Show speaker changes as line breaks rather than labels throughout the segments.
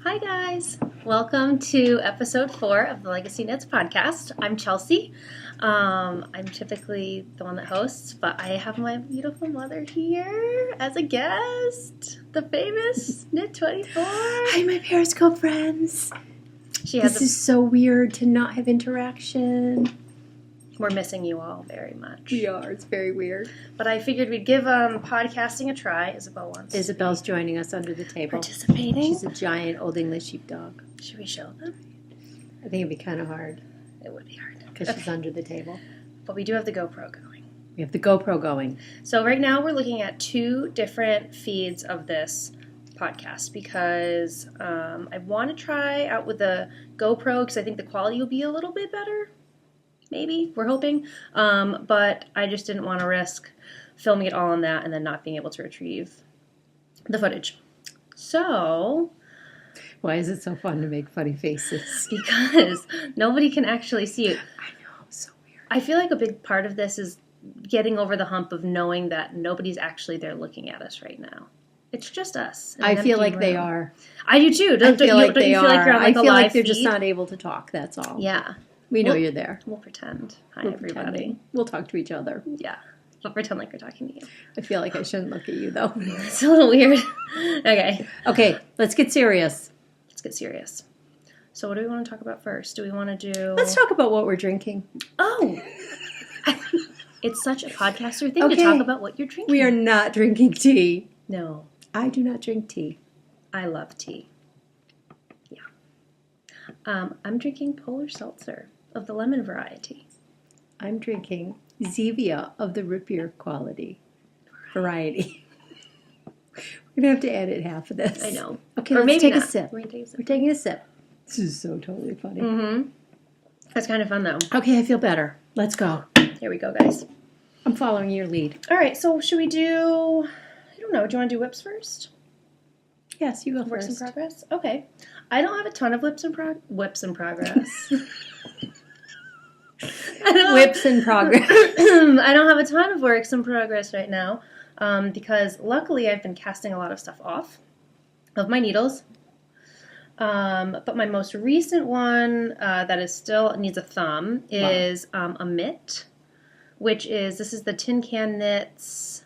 Hi guys! Welcome to episode 4 of the LegacyKnitz podcast. I'm Chelsea. I'm typically the one that hosts, but I have my beautiful mother here as a guest. The famous Knit24.
Hi, my Periscope friends.
This
is so weird to not have interaction.
We're missing you all very much.
We are. It's very weird.
But I figured we'd give podcasting a try. Isabel wants
Isabel's joining us under the table.
Participating.
She's a giant Old English sheepdog.
Should we show them?
I think it'd be kind of hard.
It would be hard.
Because she's under the table.
But we do have the GoPro going.
We have the GoPro going.
So right now we're looking at 2 different feeds of this podcast because I want to try out with the GoPro because I think the quality will be a little bit better. Maybe, we're hoping. But I just didn't want to risk filming it all on that and then not being able to retrieve the footage. So...
Why is it so fun to make funny faces?
Because nobody can actually see it.
I know, so weird.
I feel like a big part of this is getting over the hump of knowing that nobody's actually there looking at us right now. It's just us.
I feel like they are.
I do too.
I feel like they are.
I feel like
they're just not able to talk, that's all.
Yeah.
We know you're there.
We'll pretend. Hi,
We're
everybody.
pretending. We'll talk to each other.
Yeah. We'll pretend like we're talking to you.
I feel like I shouldn't look at you, though.
It's a little weird.
Okay, let's get serious.
Let's get serious. So what do we want to talk about first? Do we want to do...
Let's talk about what we're drinking.
Oh! It's such a podcaster thing to talk about what you're drinking.
We are not drinking tea.
No.
I do not drink tea.
I love tea. Yeah. I'm drinking Polar Seltzer of the lemon variety.
I'm drinking Zevia of the root beer quality variety. We're going to have to edit half of this.
I know.
Okay,
or
let's
maybe
take
not.
a sip.
We're taking a sip.
We're taking a sip. This is so totally funny.
Mm-hmm. That's kind of fun, though.
Okay, I feel better. Let's go.
Here we go, guys.
I'm following your lead.
All right, so should we do... I don't know. Do you want to do whips first?
Yes, you go
Works
first.
in progress? Okay. I don't have a ton of whips in progress.
Whips in progress.
I don't have a ton of works in progress right now because luckily I've been casting a lot of stuff off of my needles. But my most recent one that is still needs a thumb is a mitt, which is, this is the Tin Can Knits.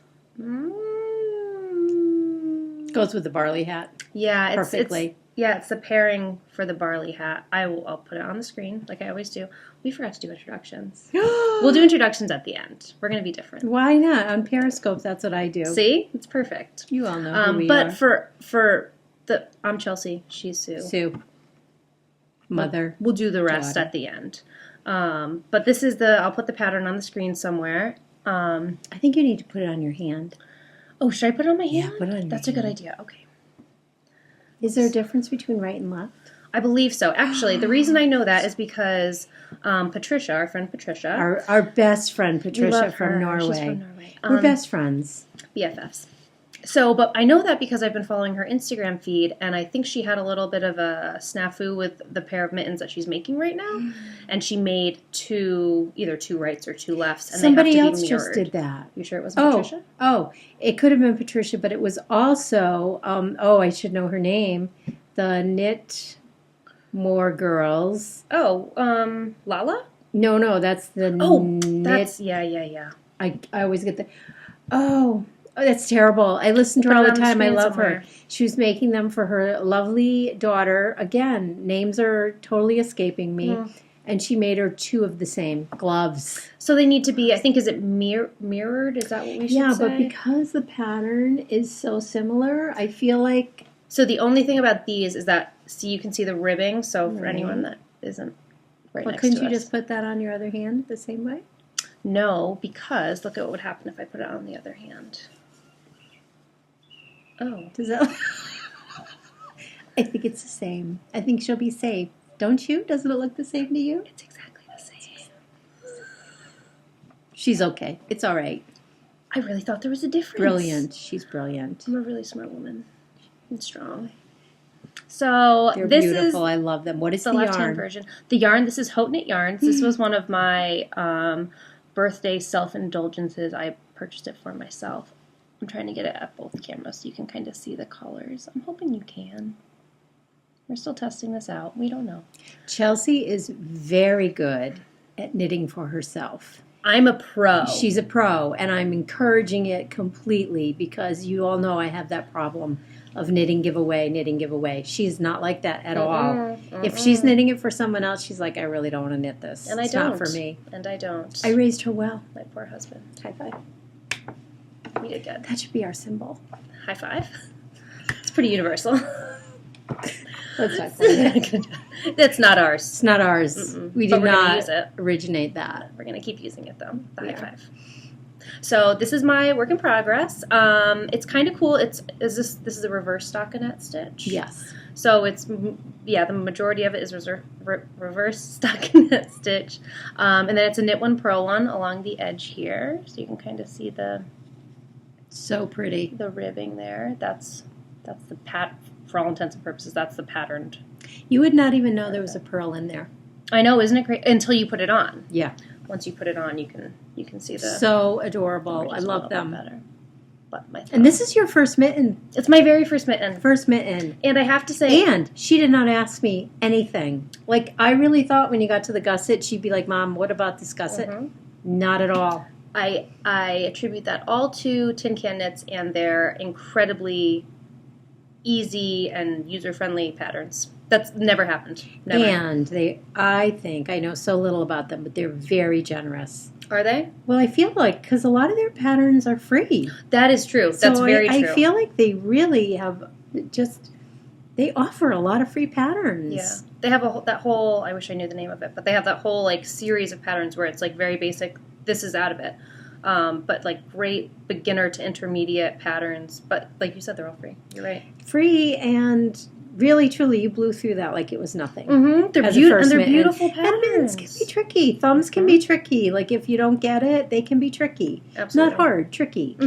Goes with the barley hat.
Yeah,
perfectly.
It's the pairing for the barley hat. I'll put it on the screen like I always do. We forgot to do introductions. We'll do introductions at the end. We're going to be different.
Why not? On Periscope, that's what I do.
See? It's perfect.
You all know who we
but
are.
for the... I'm Chelsea. She's Sue.
Sue. Mother.
We'll do the rest at the end. But this is I'll put the pattern on the screen somewhere.
I think you need to put it on your hand.
Oh, should I put it on my hand?
Yeah, put it on your
That's
hand.
a good idea. Okay.
Is there a difference between right and left?
I believe so. Actually, the reason I know that is because Patricia, our friend Patricia.
Our best friend Patricia
her.
from Norway.
She's from Norway.
We're best friends.
BFFs. So, but I know that because I've been following her Instagram feed, and I think she had a little bit of a snafu with the pair of mittens that she's making right now, and she made either two rights or two lefts, and
Somebody
they have to
else
be mirrored.
just did that.
You sure it wasn't Patricia?
Oh, it could have been Patricia, but it was also, I should know her name, the Knit More Girls.
Oh, Lala?
No, that's the Knit.
That's, yeah.
I always get the, Oh, that's terrible. I listen to her all the time. I love her. She was making them for her lovely daughter. Again, names are totally escaping me. And she made her 2 of the same gloves.
So they need to be, I think, is it mirrored? Is that what we should say?
Yeah, but because the pattern is so similar, I feel like...
So the only thing about these is that, you can see the ribbing. So for anyone that isn't right next to us.
Couldn't you just put that on your other hand the same way?
No, because look at what would happen if I put it on the other hand. Oh.
Does that... I think it's the same. I think she'll be safe. Don't you? Doesn't it look the same to you?
It's exactly the same.
She's okay. It's all right.
I really thought there was a difference.
Brilliant. She's brilliant.
I'm a really smart woman. And strong. So
They're
this
beautiful.
is
I love them. What is
the
the
left-hand
yarn?
version. The yarn, this is Haute Knit Yarns. This was one of my birthday self-indulgences. I purchased it for myself. I'm trying to get it at both cameras so you can kind of see the colors. I'm hoping you can. We're still testing this out. We don't know.
Chelsea is very good at knitting for herself.
I'm a pro.
She's a pro, and I'm encouraging it completely because you all know I have that problem of knitting giveaway. She's not like that at all. If she's knitting it for someone else, she's like, I really don't want to knit this.
And
it's not for me.
And I don't.
I raised her well.
My poor husband.
High five.
We did good.
That should be our symbol.
High five. It's pretty universal.
That's not cool.
That's not ours.
It's not ours. We did not
use it.
originate that.
We're going to keep using it, though. The high five. So this is my work in progress. It's kind of cool. This is a reverse stockinette stitch.
Yes.
So it's, the majority of it is reverse stockinette stitch. And then it's a knit one, purl one along the edge here. So you can kind of see
so pretty.
The ribbing there. That's the for all intents and purposes, that's the patterned.
You would not even know there was a purl in there.
I know, isn't it great? Until you put it on.
Yeah.
Once you put it on, you can see the.
So adorable. I love them.
Better. But
and this is your first mitten.
It's my very first mitten.
First mitten.
And I have to say.
And she did not ask me anything. Like, I really thought when you got to the gusset, she'd be like, Mom, what about this gusset? Not at all.
I attribute that all to Tin Can Knits and their incredibly easy and user-friendly patterns. That's never happened. Never.
And I know so little about them, but they're very generous.
Are they?
Well, I feel like, because a lot of their patterns are free.
That is true. That's very true.
I feel like they really have they offer a lot of free patterns.
Yeah. They have that whole, I wish I knew the name of it, but they have that whole, like, series of patterns where it's, like, very basic, this is out of it. But, like, great beginner to intermediate patterns. But, like you said, they're all free. You're right.
Free, and really, truly, you blew through that like it was nothing.
They're beautiful patterns.
And mittens can be tricky. Thumbs can be tricky. Like, if you don't get it, they can be tricky.
Absolutely.
Not hard, tricky.
A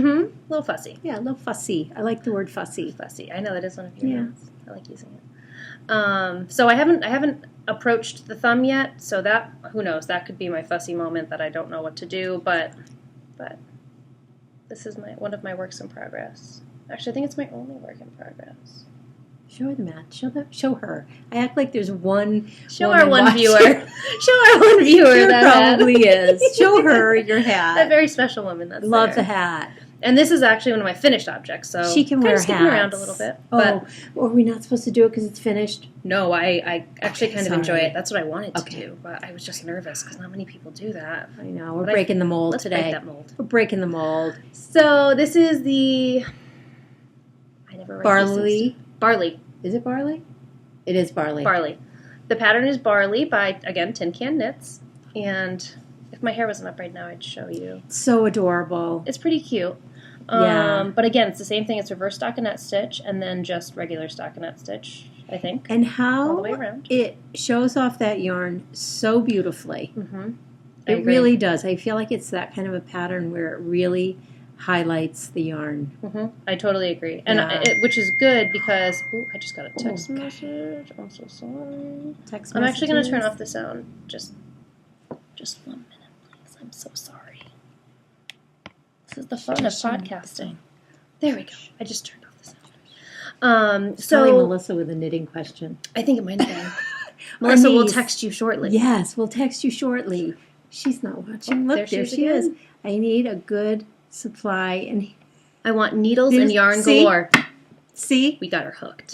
little fussy.
Yeah, a little fussy. I like the word fussy.
Fussy. I know that is one of your words. I like using it. So I haven't approached the thumb yet, so that, who knows, that could be my fussy moment that I don't know what to do, but this is one of my works in progress. Actually, I think it's my only work in progress.
Show her the mat. Show her. I act like there's one.
Show our one viewer. Show our one viewer.
There probably is. Show her your hat.
That very special woman. That's
Love the hat.
And this is actually one of my finished objects, so
she can wear hats.
Around a little bit.
But are we not supposed to do it because it's finished?
No, I actually kind of enjoy it. That's what I wanted to do, but I was just nervous because not many people do that.
I know. We're breaking the mold today.
Let's break that mold.
We're breaking the mold.
So this is the. I never write
barley.
Barley.
Is it barley? It is barley.
Barley. The pattern is Barley by, again, Tin Can Knits. And if my hair wasn't up right now, I'd show you.
So adorable.
It's pretty cute.
Yeah.
But again, it's the same thing. It's reverse stockinette stitch and then just regular stockinette stitch, I think.
And how
all the way around.
It shows off that yarn so beautifully. It really does. I feel like it's that kind of a pattern where it really highlights the yarn.
I totally agree. And which is good because I just got a text message. I'm so sorry. I'm actually going to turn off the sound. Just 1 minute, please. I'm so sorry. This is the fun of podcasting. There we go. I just turned off the sound.
Probably Melissa with a knitting question.
I think it might have been. Melissa will text you shortly.
Yes, we'll text you shortly. She's not watching. Look, there she is. I need a good supply, and
I want needles and yarn galore.
See?
We got her hooked.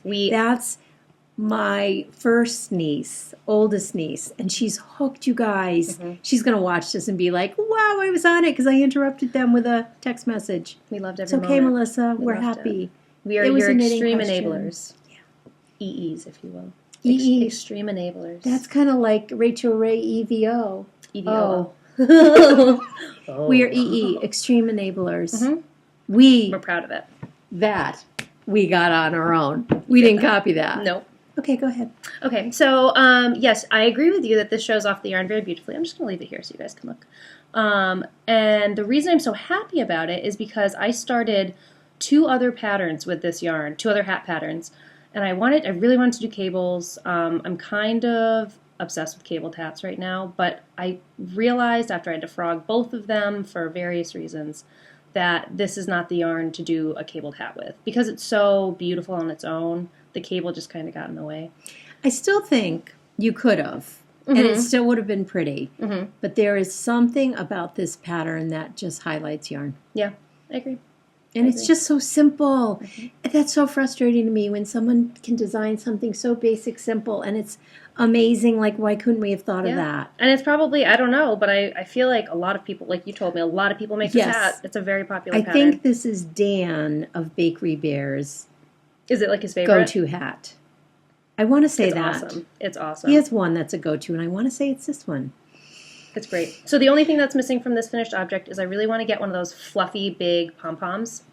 That's my first niece, oldest niece, and she's hooked, you guys. She's going to watch this and be like, wow, I was on it because I interrupted them with a text message.
We loved every
moment. It's okay,
moment.
Melissa. We're happy.
We are your extreme enablers. Yeah. EEs, if you will. Extreme enablers.
That's kind of like Rachel Ray EVO.
EVO.
We are EE, extreme enablers.
We're proud of it.
That we got on our own. We didn't copy that.
Nope.
Okay, go ahead.
Okay, so yes, I agree with you that this shows off the yarn very beautifully. I'm just going to leave it here so you guys can look. And the reason I'm so happy about it is because I started 2 other patterns with this yarn, 2 other hat patterns, and I really wanted to do cables. I'm kind of obsessed with cabled hats right now, but I realized after I had to frog both of them for various reasons that this is not the yarn to do a cabled hat with. Because it's so beautiful on its own, the cable just kind of got in the way.
I still think you could have, and it still would have been pretty. But there is something about this pattern that just highlights yarn.
Yeah, I agree.
And it's just so simple. That's so frustrating to me when someone can design something so basic, simple, and it's amazing. Like, why couldn't we have thought of that?
And it's probably, I don't know, but I feel like a lot of people, like you told me, a lot of people make this hat. It's a very popular pattern.
I think this is Dan of Bakery Bears.
Is it like his favorite?
Go-to hat. I want to say that.
Awesome. It's awesome.
He has one that's a go-to, and I want to say it's this one.
It's great. So the only thing that's missing from this finished object is I really want to get one of those fluffy, big pom-poms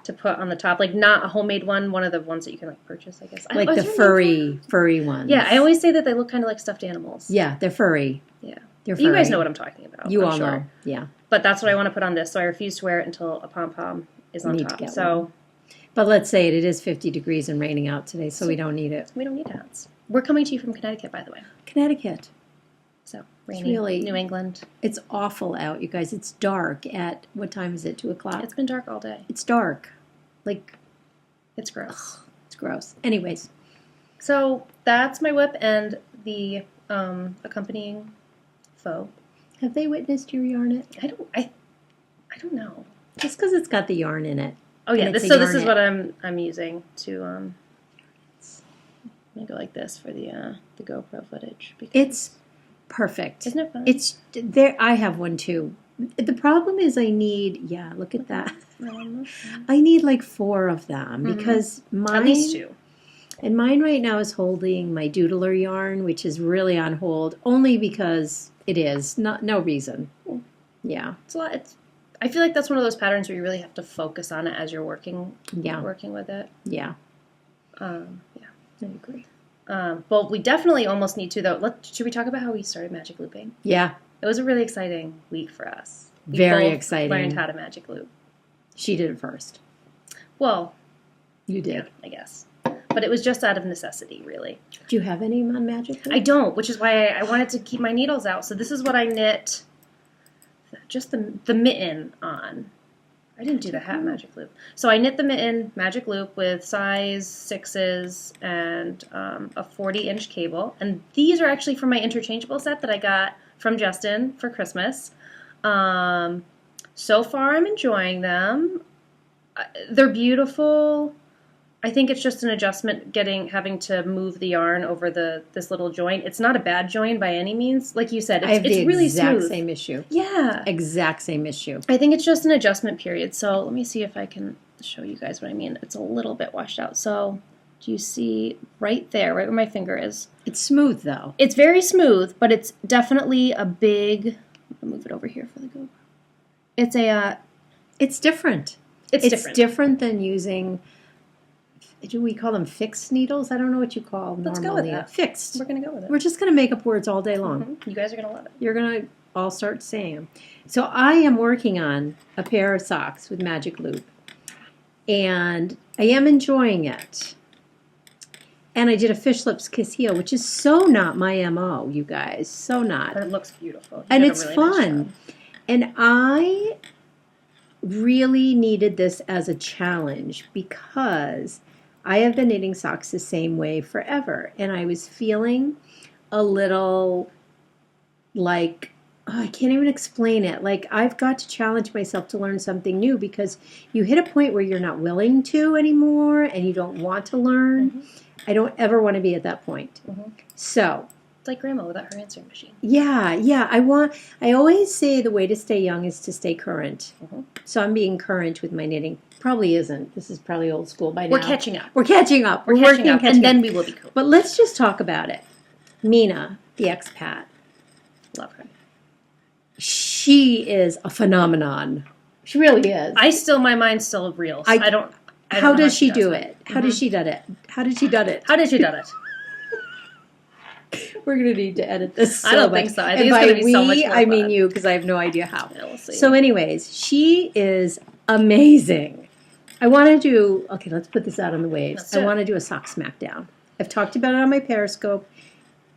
to put on the top. Like, not a homemade one of the ones that you can, like, purchase, I guess.
Like the furry ones.
Yeah, I always say that they look kind of like stuffed animals.
Yeah, they're furry.
Yeah.
They're furry.
You guys know what I'm talking about.
You all know. Yeah.
But that's what I want to put on this, so I refuse to wear it until a pom-pom is on top. So,
but let's say it is 50 degrees and raining out today, so we don't need it.
We don't need hats. We're coming to you from Connecticut, by the way.
Connecticut.
So, rainy, New England.
It's awful out, you guys. It's dark at, what time is it, 2 o'clock?
It's been dark all day.
It's dark. Like,
it's gross.
It's gross. Anyways.
So, that's my whip and the accompanying faux.
Have they witnessed your yarn it?
I don't know.
Just because it's got the yarn in it.
Oh yeah, this is what I'm using to I'm gonna go like this for the GoPro footage.
It's perfect.
Isn't it fun?
It's there. I have one too. The problem is I need look at that. I need like 4 of them because mine,
at least 2.
And mine right now is holding my doodler yarn, which is really on hold only because it is no reason. Yeah,
it's a lot. I feel like that's one of those patterns where you really have to focus on it as you're working with it.
Yeah.
I agree. Well, we definitely almost need to, though. Should we talk about how we started magic looping?
Yeah.
It was a really exciting week for us.
Very exciting.
Learned how to magic loop.
She did it first.
Well,
you did.
Yeah, I guess. But it was just out of necessity, really.
Do you have any on magic loop?
I don't, which is why I wanted to keep my needles out. So this is what I knit just the mitten on. I didn't do the hat magic loop. So I knit the mitten magic loop with size 6s and a 40-inch cable. And these are actually from my interchangeable set that I got from Justin for Christmas. So far I'm enjoying them. They're beautiful. I think it's just an adjustment having to move the yarn over this little joint. It's not a bad joint by any means. Like you said, it's really smooth.
I have the exact same issue.
Yeah.
Exact same issue.
I think it's just an adjustment period. So let me see if I can show you guys what I mean. It's a little bit washed out. So do you see right there, right where my finger is?
It's smooth though.
It's very smooth, but it's definitely a big, I'll move it over here for the GoPro. It's different. It's different than using, do we call them fixed needles? I don't know what you call them. Let's go with that.
Fixed.
We're going to go with it.
We're just going to make up words all day long.
Mm-hmm. You guys are going to love it.
You're going to all start saying them. So I am working on a pair of socks with magic loop. And I am enjoying it. And I did a fish lips kiss heel, which is so not my MO, you guys. So not.
But it looks beautiful.
And it's really fun. Nice, and I really needed this as a challenge because I have been knitting socks the same way forever. And I was feeling a little like, I can't even explain it. Like, I've got to challenge myself to learn something new because you hit a point where you're not willing to anymore and you don't want to learn. Mm-hmm. I don't ever want to be at that point. Mm-hmm. So
it's like Grandma without her answering machine.
Yeah. I always say the way to stay young is to stay current. Mm-hmm. So I'm being current with my knitting. Probably isn't. This is probably old school by now.
We're catching up.
We're catching up. We're
catching up. And then we will be cool.
But let's just talk about it. Mina, the expat.
Love her.
She is a phenomenon. She really is.
My mind's still real. So I don't
how does she do it? How does she do it? How did she do it?
How did she do it?
We're going to need to edit this.
I don't think so. I think it's going to be so much more fun.
I mean you, because I have no idea how.
Yeah, we'll see.
So anyways, she is amazing. I want to do, okay, let's put this out on the waves. I want to do a sock smackdown. I've talked about it on my Periscope.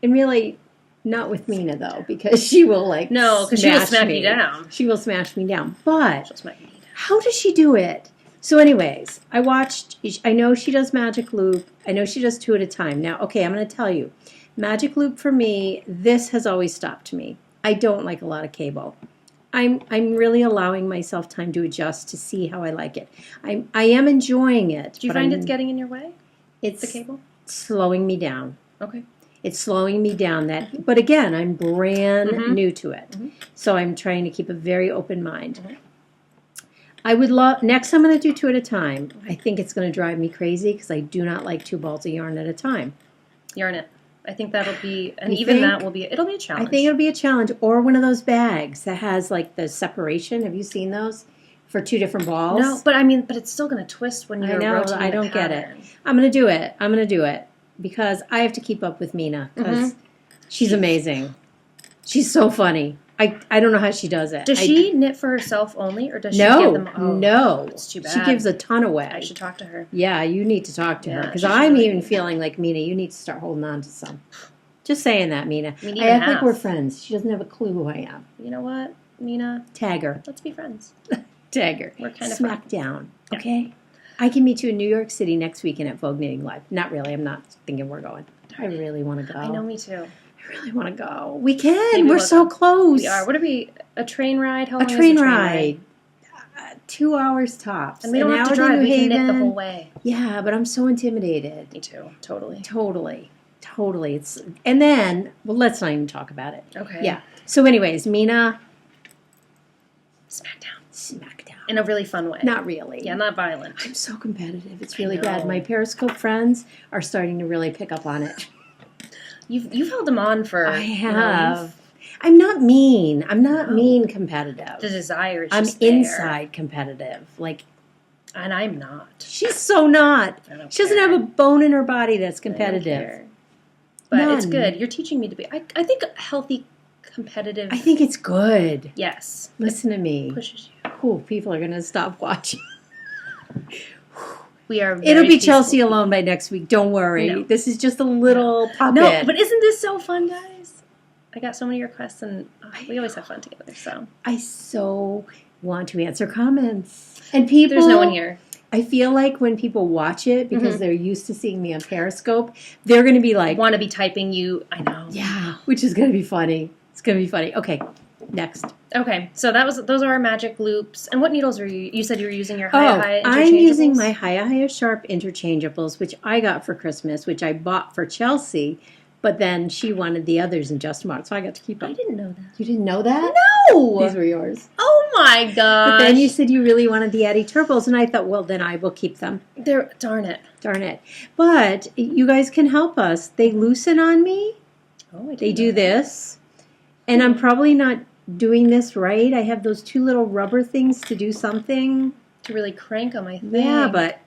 And really, not with Mina, though, because she will,
no, because she will smack me down.
She will smash me down. But
she'll smack me down.
How does she do it? So anyways, I know she does magic loop. I know she does 2 at a time. Now, okay, I'm going to tell you. Magic loop for me, this has always stopped me. I don't like a lot of cable. I'm really allowing myself time to adjust to see how I like it. I am enjoying it.
Do you find it's getting in your way?
It's
the cable?
Slowing me down.
Okay.
It's slowing me down. But again, I'm brand new to it. So I'm trying to keep a very open mind. I would love, next I'm going to do 2 at a time. I think it's going to drive me crazy because I do not like 2 balls of yarn at a time.
Yarn it. I think that'll be, and even that will be, it'll be a challenge.
I think it'll be a challenge. Or one of those bags that has like the separation. Have you seen those? For 2 different balls?
No, but I mean, but it's still going to twist when you're rotating.
I don't get it. I'm going to do it. I'm going to do it because I have to keep up with Mina because she's amazing. She's so funny. I don't know how she does it.
Does she knit for herself only, or does she give them? Oh,
no,
it's too bad.
She gives a ton away.
I should talk to her.
Yeah, you need to talk to her because I'm even feeling like Mina. You need to start holding on to some. Just saying that, Mina. I act like we're friends. She doesn't have a clue who I am.
You know what, Mina?
Tag her.
Let's be friends.
Tag her.
We're kind of
smack down. Okay. I can meet you in New York City next weekend at Vogue Knitting Live. Not really. I'm not thinking we're going. I really want to go.
I know, me too.
I really want to go. We can. Maybe we're so close.
We are. What are we? A train ride? How long
is a train ride? 2 hours tops.
And we don't have to drive. We can knit the whole way.
Yeah, but I'm so intimidated.
Me too. Totally.
And then, well, let's not even talk about it.
Okay.
Yeah. So anyways, Mina.
Smackdown.
Smackdown.
In a really fun way.
Not really.
Yeah, not violent.
I'm so competitive. It's really bad. My Periscope friends are starting to really pick up on it.
You've held them on for.
I have. I'm not mean. I'm not mean competitive.
The desire is
I'm
just there.
Inside competitive. Like.
And I'm not.
She's so not. She doesn't have a bone in her body that's competitive.
But it's good. You're teaching me to be. I think a healthy competitive.
I think it's good.
Yes.
Listen to me.
Pushes you.
Ooh, people are going to stop watching.
We are.
It'll be Chelsea alone by next week. Don't worry. No. This is just a little puppet.
No, but isn't this so fun, guys? I got so many requests, and we always have fun together. So
I so want to answer comments, and people.
There's no one here.
I feel like when people watch it because they're used to seeing me on Periscope, they're going to be like,
want to be typing you. I know.
Yeah, which is going to be funny. It's going to be funny. Okay, next.
Okay, so those are our magic loops. And what needles are you? You said you were using your Hiya interchangeables?
I'm using my Hiya Sharp interchangeables, which I got for Christmas, which I bought for Chelsea, but then she wanted the others in Just Mart, so I got to keep them.
I didn't know that.
You didn't know that?
No!
These were yours.
Oh my gosh.
But then you said you really wanted the Addie Turples, and I thought, well, then I will keep them.
Darn it.
Darn it. But you guys can help us. They loosen on me.
Oh, I
They do this. And I'm probably not doing this right. I have those 2 little rubber things to do something.
To really crank them, I think.
Yeah, but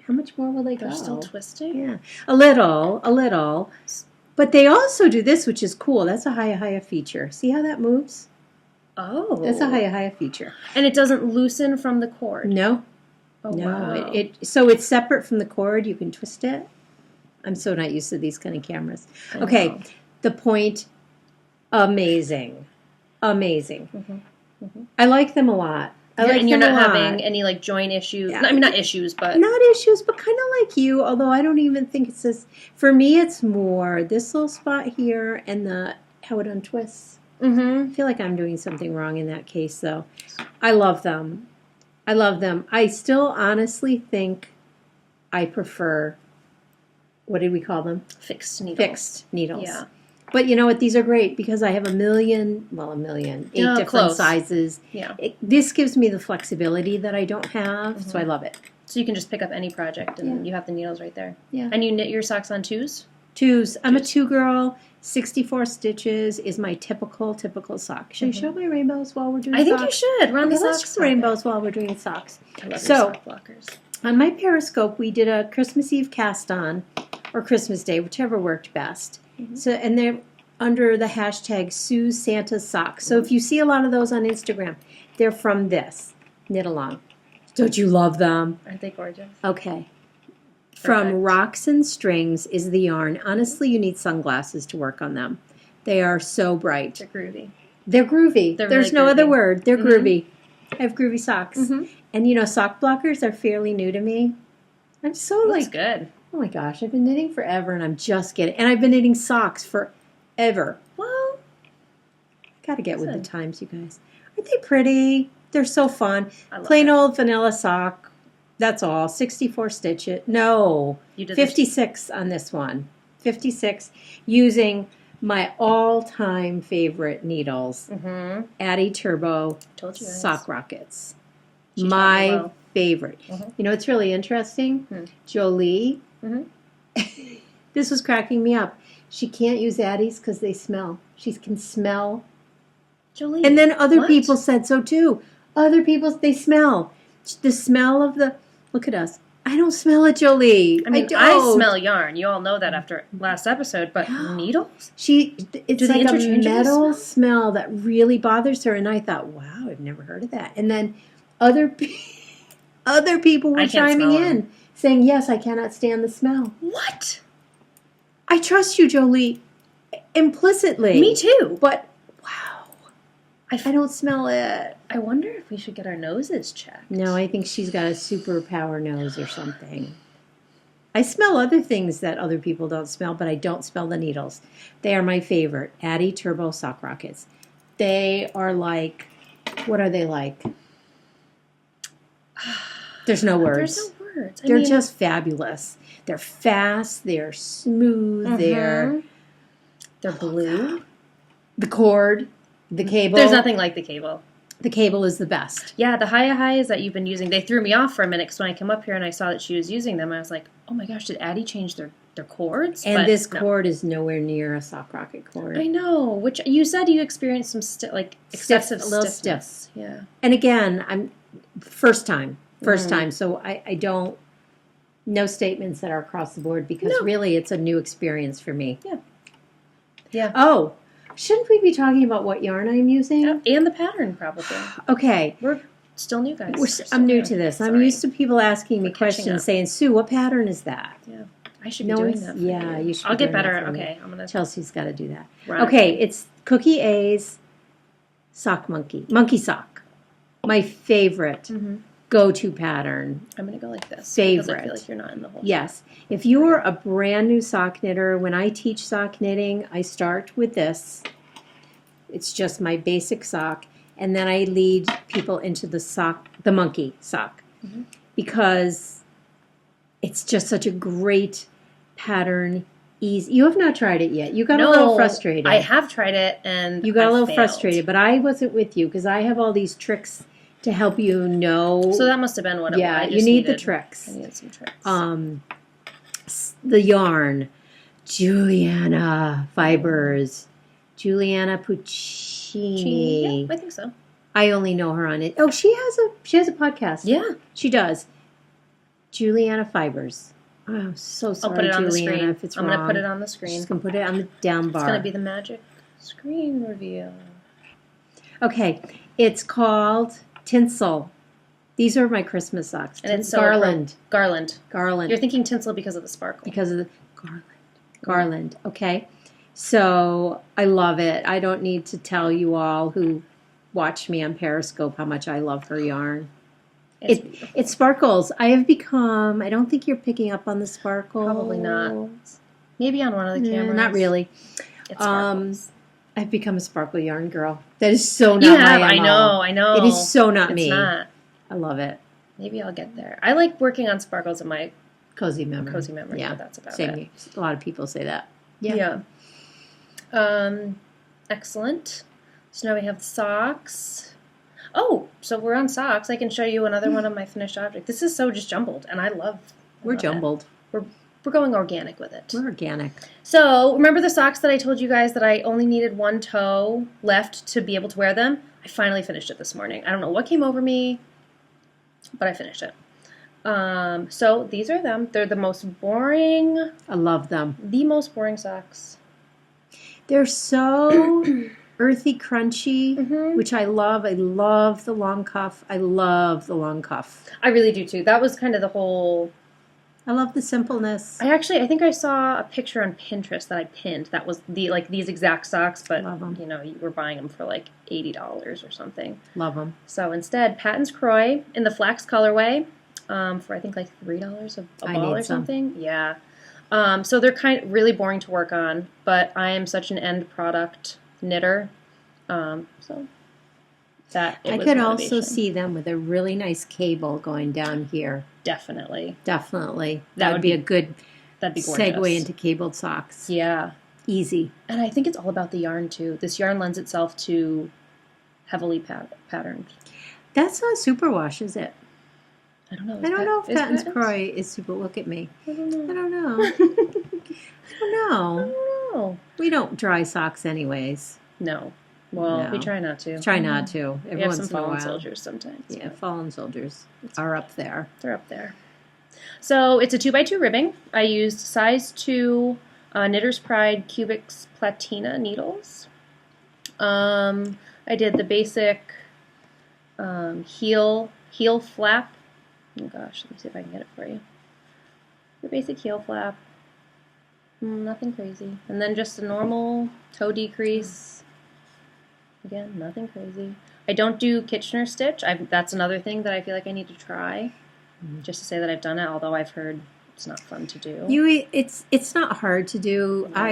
how much more will they go?
They're still twisting?
Yeah. A little. But they also do this, which is cool. That's a Hiya feature. See how that moves?
Oh.
That's a Hiya feature.
And it doesn't loosen from the cord?
No.
Oh,
no.
Wow.
So it's separate from the cord. You can twist it. I'm so not used to these kind of cameras. Okay. The point, amazing. I like them a lot.
And you're not having any like joint issues. Yeah. I mean, not issues, but
not issues, but kind of like you. Although I don't even think it's this. For me, it's more this little spot here and how it untwists. I feel like I'm doing something wrong in that case, though. I love them. I still honestly think I prefer. What did we call them?
Fixed needles.
Fixed needles.
Yeah.
But you know what? These are great because I have 8 different sizes.
Yeah.
This gives me the flexibility that I don't have, so I love it.
So you can just pick up any project and you have the needles right there.
Yeah.
And you knit your socks on 2s?
2s. I'm a 2 girl. 64 stitches is my typical sock. Should I show my rainbows while we're doing socks?
I think you should. We're on the
let's
socks.
Show rainbows while we're doing socks.
I love your sock blockers.
On my Periscope, we did a Christmas Eve cast on, or Christmas Day, whichever worked best. So, and they're under the hashtag Sue's Santa Socks. So if you see a lot of those on Instagram, they're from this. Knit along. Don't you love them?
Aren't they gorgeous?
Okay. From Rocks and Strings is the yarn. Honestly, you need sunglasses to work on them. They are so bright.
They're groovy.
There's really no other word. They're groovy. I have groovy socks. And sock blockers are fairly new to me. I'm so
Looks good.
Oh my gosh, I've been knitting forever and I'm just getting, and I've been knitting socks forever.
Well,
gotta get with the times, you guys. Aren't they pretty? They're so fun.
Plain
old vanilla sock. That's all. 64 stitches. No,
you did
56 on this one. 56 using my all-time favorite needles. Addy Turbo Sock Rockets. My favorite. You know what's really interesting? Jolie. This was cracking me up. She can't use Addies because they smell. She can smell.
Jolie.
And then other people said so too. Other people, they smell. The smell of the, look at us. I don't smell it, Jolie.
I mean, I smell yarn. You all know that after last episode, but needles?
It's like a metal smell that really bothers her. And I thought, wow, I've never heard of that. And then other people were chiming in saying, yes, I cannot stand the smell.
What?
I trust you, Jolie, implicitly.
Me too.
But, wow. I don't smell it.
I wonder if we should get our noses checked.
No, I think she's got a superpower nose or something. I smell other things that other people don't smell, but I don't smell the needles. They are my favorite. Addy Turbo Sock Rockets. They are like, what are they like? There's no words.
There's no words.
They're just fabulous. They're fast. They're smooth. They're blue. The cord. The cable.
There's nothing like the cable.
The cable is the best.
Yeah, the highs that you've been using, they threw me off for a minute because when I came up here and I saw that she was using them, I was like, oh my gosh, did Addy change their cords?
And this cord is nowhere near a sock rocket cord.
I know, which you said you experienced some excessive
a little
stiffness.
Stiff.
Yeah.
And again, I'm first time, so I don't, no statements that are across the board because really it's a new experience for me.
Yeah. Yeah.
Oh, shouldn't we be talking about what yarn I'm using?
And the pattern, probably.
Okay.
We're still new, guys.
I'm new to this. Sorry. I'm used to people asking me questions saying, Sue, what pattern is that?
Yeah. I should be doing that.
Yeah, you should.
I'll get better. Okay. I'm gonna.
Chelsea's got to do that.
Right.
Okay. It's Cookie A's Sock Monkey Sock. My favorite go-to pattern.
I'm going to go like this.
Favorite.
Because I feel like you're not in the hole.
Yes. If you're a brand new sock knitter, when I teach sock knitting, I start with this. It's just my basic sock. And then I lead people into the monkey sock. Because it's just such a great pattern. Easy. You have not tried it yet. You got a little frustrated.
I have tried it and
you got a little frustrated, but I wasn't with you because I have all these tricks to help you know.
So that must have been what it was.
Yeah, you need the tricks.
I needed some tricks.
The yarn, Julianna Fibres, Julianna Puccini.
Yeah, I think so.
I only know her on it. Oh, she has a podcast.
Yeah,
she does. Julianna Fibres. Oh, I'm so sorry,
I'll put it on
Julianna,
the screen.
if it's
I'm
wrong.
going to put it on the screen.
She's going to put it on the down bar.
It's going to be the magic screen reveal.
Okay, it's called Tinsel. These are my Christmas socks.
And it's
Garland.
Garland.
Garland.
You're thinking tinsel because of the sparkle.
Because of the garland. Okay. So I love it. I don't need to tell you all who watch me on Periscope how much I love her yarn. It sparkles. I have become, I don't think you're picking up on the sparkle.
Probably not. Maybe on one of the cameras.
Not really.
It sparkles.
I've become a sparkle yarn girl. That is so not my MO.
I know.
It is so not me.
It's not.
I love it.
Maybe I'll get there. I like working on sparkles in my
cozy memory.
Yeah, but that's about
Same.
it.
A lot of people say that.
Yeah. Excellent. So now we have socks. Oh, so we're on socks. I can show you another one of my finished objects. This is so just jumbled, and I love
jumbled.
We're going organic with it.
We're organic.
So remember the socks that I told you guys that I only needed one toe left to be able to wear them? I finally finished it this morning. I don't know what came over me, but I finished it. So these are them. They're the most boring.
I love them.
The most boring socks.
They're so earthy, crunchy, which I love. I love the long cuff. I love the long cuff.
I really do too. That was kind of the whole
I love the simpleness.
I think I saw a picture on Pinterest that I pinned. That was these exact socks, but you were buying them for like $80 or something.
Love them.
So instead, Patton's Croy in the flax colorway for I think like $3 a ball or something. Yeah. So they're kind of really boring to work on, but I am such an end product knitter. So that
I could also see them with a really nice cable going down here.
Definitely.
That would be a good segue into cabled socks.
Yeah.
Easy.
And I think it's all about the yarn, too. This yarn lends itself to heavily patterned.
That's not superwash, is it?
I don't know.
I don't know if Patton's Croy is super. Look at me. I don't know. We don't dry socks anyways.
No. Well, we try not to.
Try not to.
We have some fallen soldiers sometimes.
Yeah, fallen soldiers are up there.
They're up there. So it's a 2x2 ribbing. I used size 2 Knitter's Pride Cubics Platina needles. I did the basic heel flap. Oh gosh, let me see if I can get it for you. The basic heel flap. Nothing crazy. And then just a normal toe decrease. Again, nothing crazy. I don't do Kitchener stitch. That's another thing that I feel like I need to try. Just to say that I've done it, although I've heard it's not fun to do.
It's not hard to do. Yeah.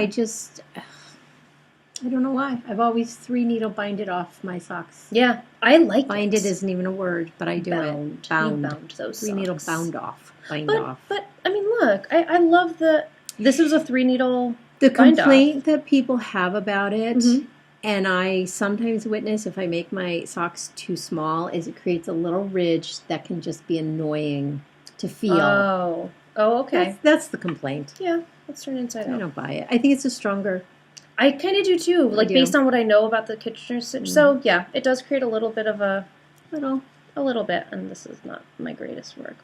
I don't know why. I've always 3-needle binded off my socks.
Yeah, I like
Binded isn't even a word, but I do it.
Bound those
3-needle
socks.
bind off.
But I mean, look, I love this was a 3-needle
The complaint that people have about it,
mm-hmm.
and I sometimes witness if I make my socks too small, is it creates a little ridge that can just be annoying to feel.
Oh, okay.
That's the complaint.
Yeah, let's turn it inside out.
I don't buy it. I think it's a stronger.
I kind of do too, based on what I know about the Kitchener stitch. So yeah, it does create a little bit of a little bit, and this is not my greatest work,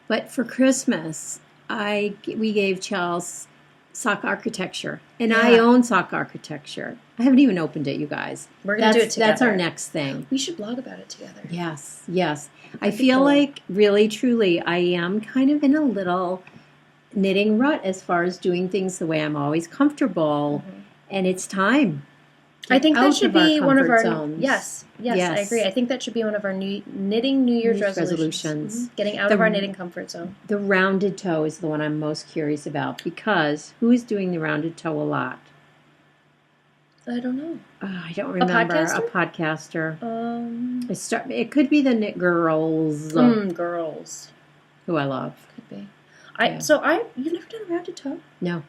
But for Christmas, we gave Charles sock architecture, and I own sock architecture. I haven't even opened it, you guys.
We're gonna do it together.
That's our next thing.
We should blog about it together.
Yes. I feel like really, truly, I am kind of in a little knitting rut as far as doing things the way I'm always comfortable, and it's time.
I think that should be one of our
zones.
Yes, I agree. I think that should be one of our knitting New Year's resolutions. Mm-hmm. Getting out of our knitting comfort zone.
The rounded toe is the one I'm most curious about, because who is doing the rounded toe a lot?
I don't know.
I don't remember. A podcaster. It could be the Knit Girls.
Girls.
Who I love.
Could be. You've never done a rounded toe?
No.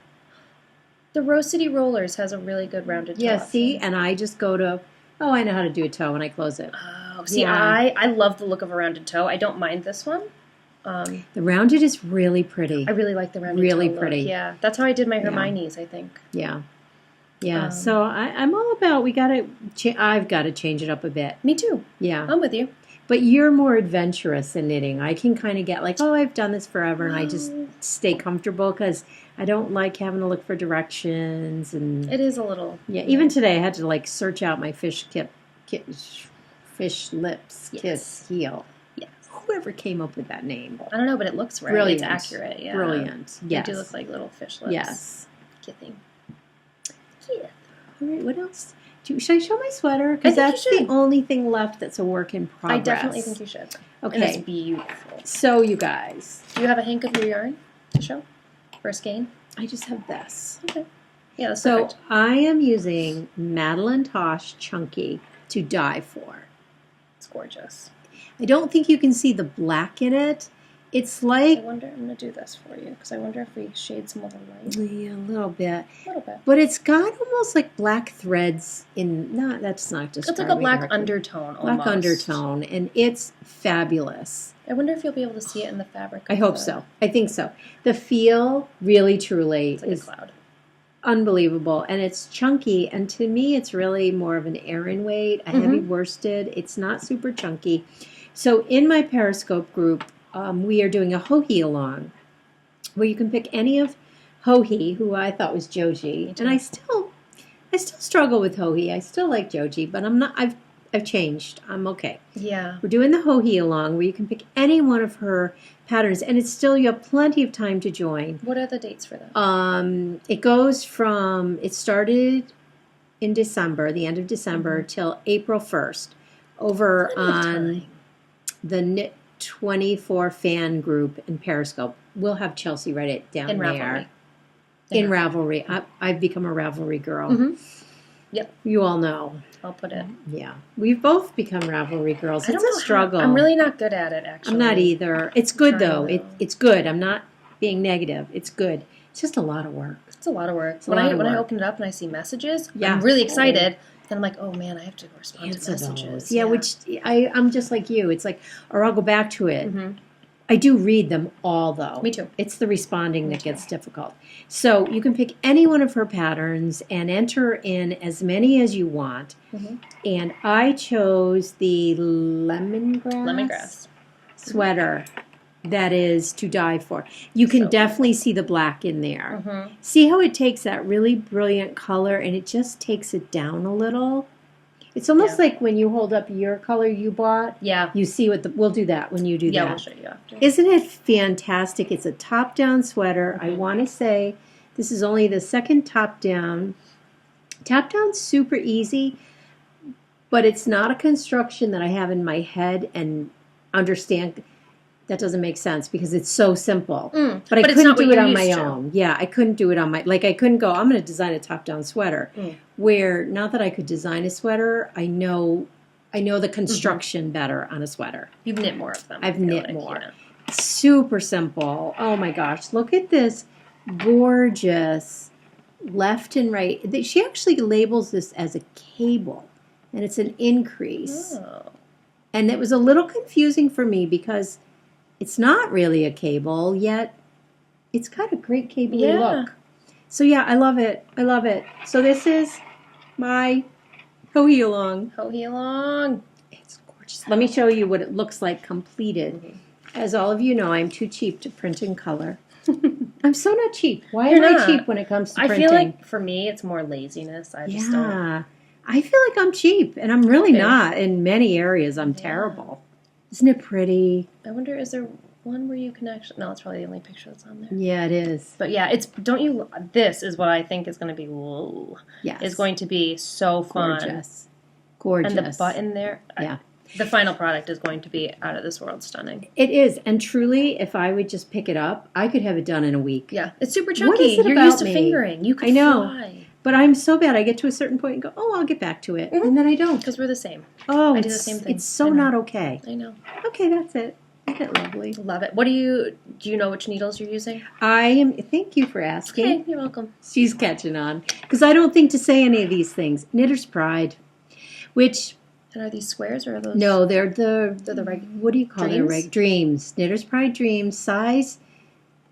The Rose City Rollers has a really good rounded toe.
Yeah, see? And I just go to, I know how to do a toe, and I close it.
Oh, see, yeah. I love the look of a rounded toe. I don't mind this one.
The rounded is really pretty.
I really like the rounded toe.
Really pretty.
Look. Yeah, that's how I did my Hermione's, I think.
Yeah. Yeah, so I'm all about, I've got to change it up a bit.
Me too.
Yeah.
I'm with you.
But you're more adventurous in knitting. I can kind of get like, I've done this forever, and I just stay comfortable because I don't like having to look for directions. And
it is a little.
Yeah, even today I had to search out my fish lips kiss heel.
Yes.
Whoever came up with that name.
I don't know, but it looks right.
Brilliant.
It's accurate. Yeah.
Brilliant. Yes.
They do look like little fish lips.
Yes.
Kithing.
Yeah. All right, what else? Should I show my sweater? Because that's the only thing left that's a work in progress.
I definitely think you should.
Okay.
And it's beautiful.
So, you guys.
Do you have a hank of your yarn to show for a skein?
I just have this.
Okay. Yeah, that's
so
perfect.
I am using Madeline Tosh Chunky to dye for.
It's gorgeous.
I don't think you can see the black in it. It's like...
I'm going to do this for you, because I wonder if we shade some of the light.
Yeah, a little bit.
A little bit.
But it's got almost like black threads in... No, that's not just...
It's like a black undertone, almost.
Black undertone, and it's fabulous.
I wonder if you'll be able to see it in the fabric.
I hope so. I think so. The feel, really, truly,
is a cloud.
Unbelievable. And it's chunky, and to me, it's really more of an Aran weight, a heavy worsted. It's not super chunky. So in my Periscope group, we are doing a Hohi along, where you can pick any of Hohi, who I thought was Joji, and I still struggle with Hohi. I still like Joji, but I've changed. I'm okay.
Yeah.
We're doing the Ho-He Along, where you can pick any one of her patterns, and it's still, you have plenty of time to join.
What are the dates for that?
It started in December, the end of December, till April 1st, over on the Knit 24 fan group in Periscope. We'll have Chelsea write it down
in
there.
Ravelry.
In Ravelry. I've become a Ravelry girl.
Mm-hmm. Yep.
You all know.
I'll put it.
Yeah. We've both become Ravelry girls. It's a struggle.
I'm really not good at it, actually.
I'm not either. It's good, though. It's good. I'm not being negative. It's good. It's just a lot of work.
It's a lot of work. When I open it up and I see messages, I'm really excited. Then I'm like, oh, man, I have to respond to messages.
Yeah, which I'm just like you. It's like, or I'll go back to it. Mm-hmm. I do read them all, though.
Me too.
It's the responding that gets difficult. So you can pick any one of her patterns and enter in as many as you want. Mm-hmm. And I chose the lemongrass sweater that is to die for. You can definitely see the black in there. Mm-hmm. See how it takes that really brilliant color and it just takes it down a little? It's almost like when you hold up your color you bought. Yeah. You see we'll do that when you do that.
Yeah, we'll show you after.
Isn't it fantastic? It's a top-down sweater. Mm-hmm. I want to say this is only the second top-down. Top-down's super easy, but it's not a construction that I have in my head and understand. That doesn't make sense because it's so simple. But I couldn't do it on my own. Yeah, I couldn't do it on my... Like, I couldn't go, I'm going to design a top-down sweater. Where, not that I could design a sweater, I know the construction better on a sweater.
You've knit more of them.
I've knit more. Yeah. Super simple. Oh, my gosh. Look at this gorgeous left and right. She actually labels this as a cable, and it's an increase. Oh. And it was a little confusing for me because... It's not really a cable, yet it's got a great cable-y look. So, yeah, I love it. I love it. So this is my Ho-He Along.
Ho-He Along.
It's gorgeous. Let me show you what it looks like completed. Mm-hmm. As all of you know, I'm too cheap to print in color. I'm so not cheap. Why am I cheap when it comes to printing?
I feel like, for me, it's more laziness. I just don't.
I feel like I'm cheap, and I'm really not. In many areas, I'm terrible. Isn't it pretty?
I wonder, is there one where you can actually... No, it's probably the only picture that's on there.
Yeah, it is.
But yeah, this is what I think is going to be... Whoa.
Yes.
It's going to be so fun.
Gorgeous.
And the button there... Yeah. The final product is going to be out of this world stunning.
It is. And truly, if I would just pick it up, I could have it done in a week.
Yeah. It's super chunky. You're used to fingering. You could fly.
But I'm so bad. I get to a certain point and go, oh, I'll get back to it. Mm-hmm. And then I don't.
Because we're the same.
Oh, I do the same thing. It's so not okay.
I know.
Okay, that's it. Isn't it lovely?
Love it. Do you know which needles you're using?
Thank you for asking.
Okay, you're welcome.
She's catching on. Because I don't think to say any of these things. Knitter's Pride, which...
And are these squares or are those...
No, they're the what do you call
Dreams?
Dreams. Knitter's Pride Dreams. Size...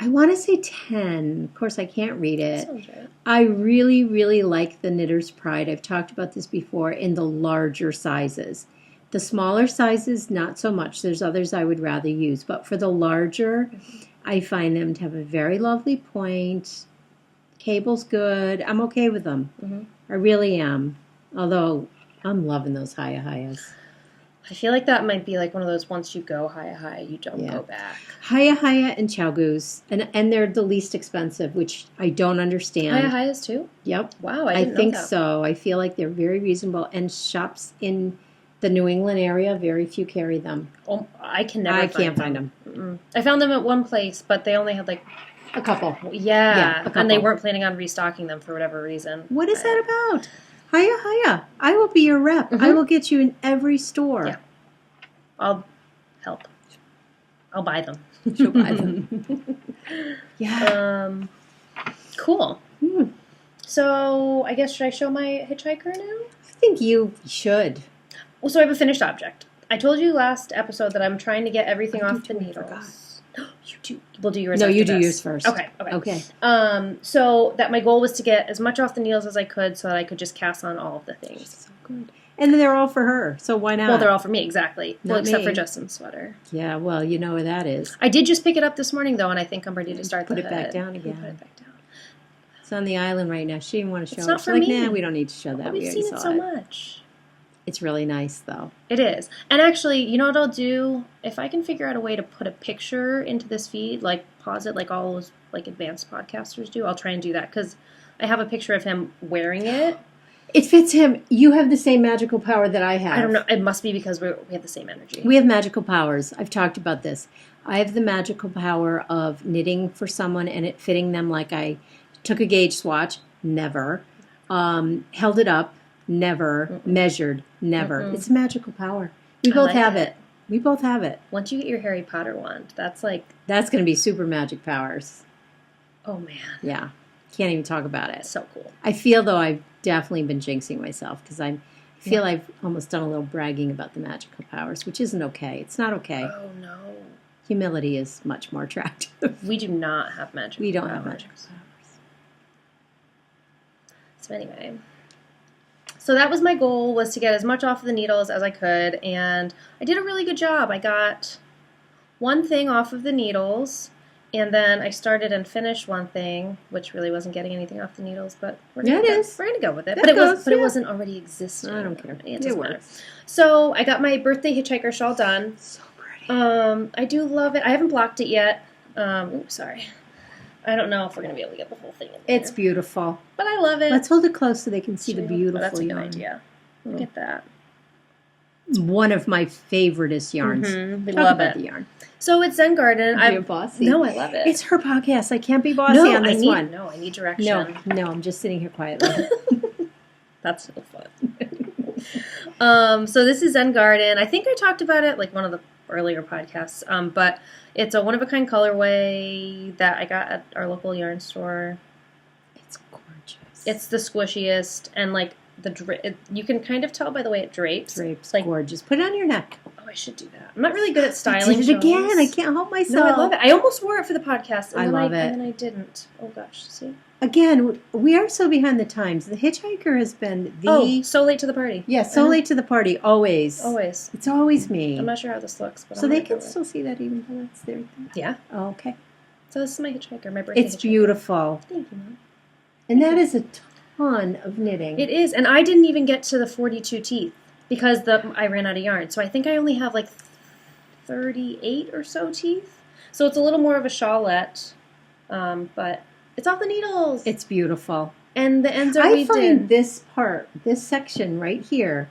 I want to say 10. Of course, I can't read it.
Sounds right.
I really, really like the Knitter's Pride. I've talked about this before in the larger sizes. The smaller sizes, not so much. There's others I would rather use. But for the larger, I find them to have a very lovely point. Cable's good. I'm okay with them. Mm-hmm. I really am. Although, I'm loving those Haya-Hayas.
I feel like that might be like one of those once you go Haya-Haya, you don't go back.
Haya-Haya and Chow-Goose. And they're the least expensive, which I don't understand.
Haya-Hayas too?
Yep.
Wow, I didn't know
think
that.
So. I feel like they're very reasonable. And shops in the New England area, very few carry them.
Oh, I can't find them. Mm-mm. I found them at one place, but they only had like...
A couple.
Yeah. A couple. And they weren't planning on restocking them for whatever reason.
What is that about? Haya-Haya. I will be your rep. Mm-hmm. I will get you in every store.
Yeah. I'll help. I'll buy them.
She'll buy them. Yeah.
Cool. So, I guess, should I show my hitchhiker now?
I think you should.
Well, so I have a finished object. I told you last episode that I'm trying to get everything off the needles. You do. We'll do yours.
No, you do yours first.
Okay. So that my goal was to get as much off the needles as I could, so that I could just cast on all of the things.
So good. And they're all for her, so why not?
Well, they're all for me, exactly.
Not
except
me.
for Justin's sweater.
Yeah, well, you know where that is.
I did just pick it up this morning, though, and I think I'm ready to start
Put
the
it
hood.
back down again.
Put it back down.
It's on the island right now. She didn't want to show
it's
it.
not for
She's
me.
Nah, we don't need to show that.
We've seen it so much.
It's really nice, though.
It is. And actually, you know what I'll do? If I can figure out a way to put a picture into this feed, like pause it like all those like advanced podcasters do, I'll try and do that because I have a picture of him wearing it.
It fits him. You have the same magical power that I have.
I don't know. It must be because we have the same energy.
We have magical powers. I've talked about this. I have the magical power of knitting for someone and it fitting them like I took a gauge swatch. Never. Held it up. Never. Mm-mm. Measured. Never. Mm-mm. It's a magical power. We both have it. We both have it.
Once you get your Harry Potter wand, that's going
to be super magic powers.
Oh, man.
Yeah. Can't even talk about it.
So cool.
I feel, though, I've definitely been jinxing myself because I feel I've almost done a little bragging about the magical powers, which isn't okay. It's not okay.
Oh, no.
Humility is much more attractive.
We do not have magical powers.
We don't have magical powers.
So anyway, so that was my goal, was to get as much off of the needles as I could, and I did a really good job. I got one thing off of the needles, and then I started and finished one thing, which really wasn't getting anything off the needles, but we're gonna go with it. It wasn't already existing.
I don't care.
It doesn't matter. So I got my birthday hitchhiker shawl done.
So pretty.
I do love it. I haven't blocked it yet. Sorry. I don't know if we're going to be able to get the whole thing in there.
It's beautiful.
But I love it.
Let's hold it close so they can see the beautiful
that's a good
yarn.
idea. Look at that.
It's one of my favoriteest yarns.
Mm-hmm. We
Talk
love
about
it.
the yarn.
So it's Zen Garden.
You're bossy.
No, I love it.
It's her podcast. I can't be bossy on this one.
No, I need direction.
No, I'm just sitting here quietly.
That's no fun. So this is Zen Garden. I think I talked about it like one of the earlier podcasts, but it's a one-of-a-kind colorway that I got at our local yarn store.
It's gorgeous.
It's the squishiest, and like you can kind of tell by the way it drapes.
Like, gorgeous. Put it on your neck.
Oh, I should do that. I'm not really good at styling.
I did it again. I can't help myself.
No, I love it. I almost wore it for the podcast, and
I love it.
And then I didn't. Oh gosh, see.
Again, we are so behind the times. The hitchhiker has been
so late to the party.
Yeah, so late to the party. Always.
Always.
It's always me.
I'm not sure how this looks, but
so they can still see that even though that's their thing.
Yeah.
Oh, okay.
So this is my hitchhiker, my birthday.
It's beautiful.
Thank you, Mom.
And that is a ton of knitting.
It is, and I didn't even get to the 42 teeth because I ran out of yarn. So I think I only have like 38 or so teeth. So it's a little more of a shawlette, but it's off the needles.
It's beautiful.
And the ends are weaved in.
I find this section right here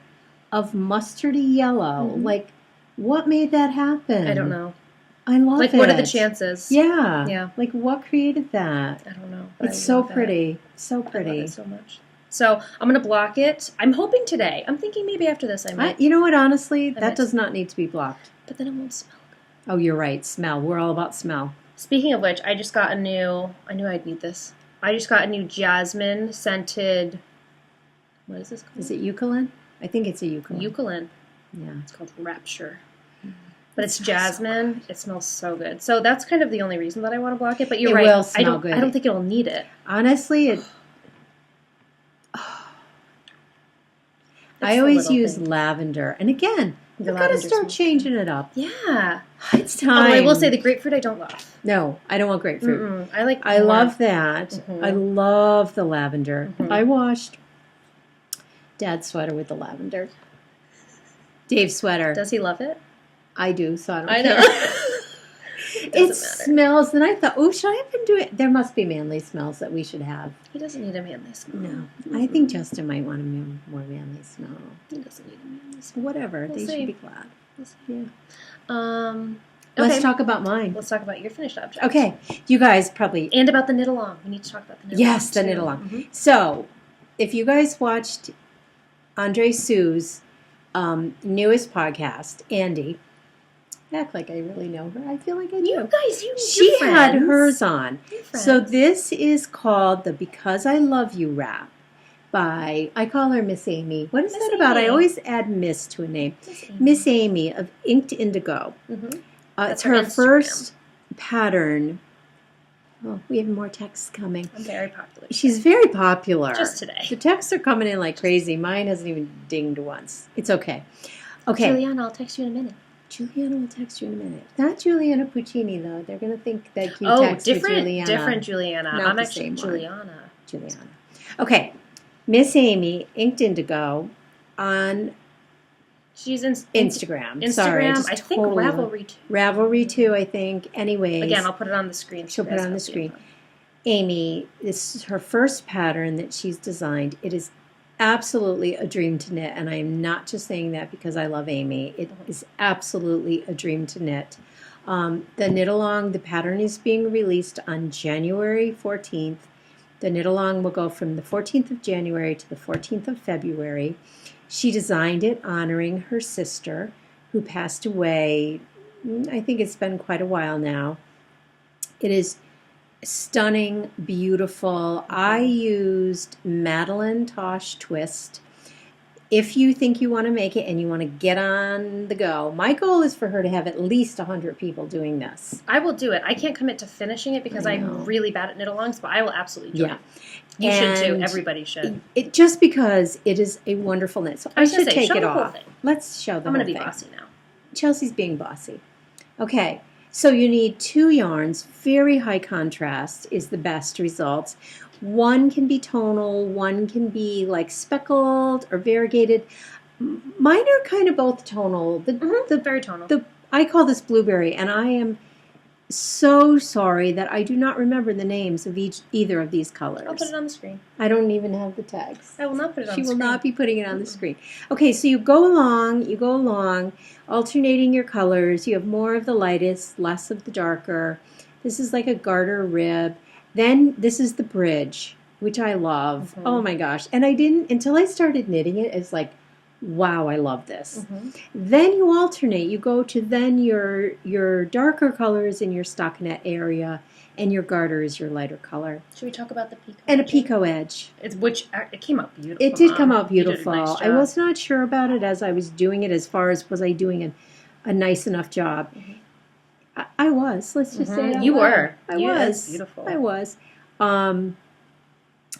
of mustardy yellow, like, what made that happen?
I don't know.
I love it.
Like, what are the chances?
Yeah.
Yeah.
Like, what created that?
I don't know.
It's so pretty. So pretty.
I love it so much. So I'm going to block it. I'm hoping today. I'm thinking maybe after this I might.
You know what, honestly? That does not need to be blocked.
But then it won't smell good.
Oh, you're right. Smell. We're all about smell.
Speaking of which, I just got I knew I'd need this. I just got a new jasmine scented, what is this called?
Is it eucalyptus? I think it's a eucalyptus.
Eucalyptus.
Yeah.
It's called Rapture. But it's jasmine. So it smells so good. So that's kind of the only reason that I want to block it. But you're right.
It will smell good.
I don't think it'll need it.
Honestly, I always use lavender. And again, you've got to start changing it up.
Yeah.
It's time.
Although I will say the grapefruit I don't love.
No, I don't want grapefruit.
I
love that. Mm-hmm. I love the lavender. Mm-hmm. I washed Dad's sweater with the lavender. Dave's sweater.
Does he love it?
I do, so I don't
care.
Know. It smells, and I thought, oh, should I have been doing... There must be manly smells that we should have.
He doesn't need a manly smell.
No. Mm-hmm. I think Justin might want a more manly smell.
He doesn't need a manly smell.
Whatever. They should be glad.
Yeah.
Okay. Let's talk about mine.
Let's talk about your finished object.
Okay. You guys probably...
And about the knit along. We need to talk about the knit along.
Yes, the knit along. Mm-hmm. So, if you guys watched Andre Sue's newest podcast, Andy... act like I really know her. I feel like I do.
You guys,
she had hers on. So this is called the Because I Love You rap by, I call her Miss Amy. What is that about? I always add Miss to a name. Miss Amy of Inked Indigo. Mm-hmm. It's her first pattern. Oh, we have more texts coming.
I'm very popular.
She's very popular.
Just today.
The texts are coming in like crazy. Mine hasn't even dinged once. It's okay. Okay.
Julianna, I'll text you in a minute.
Julianna will text you in a minute. Not Julianna Puccini, though. They're going to think that you text with Julianna.
Different Julianna.
Not
I'm
the
actually
same
Julianna.
Okay. Miss Amy, Inked Indigo, on
She's
Instagram.
Instagram.
Sorry,
I think
totally
Ravelry too.
Ravelry too, I think. Anyways.
Again, I'll put it on the screen.
She'll put it on the screen. Amy, this is her first pattern that she's designed. It is absolutely a dream to knit, and I am not just saying that because I love Amy. It is absolutely a dream to knit. The knit along, the pattern is being released on January 14th. The knit along will go from the 14th of January to the 14th of February. She designed it honoring her sister who passed away. I think it's been quite a while now. It is stunning, beautiful. I used Madeline Tosh Twist. If you think you want to make it and you want to get on the go, my goal is for her to have at least 100 people doing this.
I will do it. I can't commit to finishing it because I'm really bad at knit-alongs, but I will absolutely do it. You should too. Everybody should.
It just because it is a wonderful knit. So I should take it off. Let's show the whole thing.
I'm going to be bossy now.
Chelsea's being bossy. Okay. So you need 2 yarns. Very high contrast is the best results. One can be tonal, one can be like speckled or variegated. Mine are kind of both tonal.
The very tonal.
I call this blueberry, and I am so sorry that I do not remember the names of either of these colors.
I'll put it on the screen.
I don't even have the tags.
I will not put it on the screen.
She will not be putting it on the screen. Okay, so you go along, alternating your colors. You have more of the lightest, less of the darker. This is like a garter rib. Then this is the bridge, which I love. Oh my gosh. And I didn't, until I started knitting it, it's like, wow, I love this. Then you alternate. You go to then your darker colors in your stockinette area, and your garter is your lighter color.
Should we talk about the picot?
And a picot edge.
It came out beautiful.
It did come out beautiful.
You did a nice job.
I was not sure about it as I was doing it, as far as was I doing a nice enough job. I was. Let's just say
you were.
I was.
Beautiful.
I was.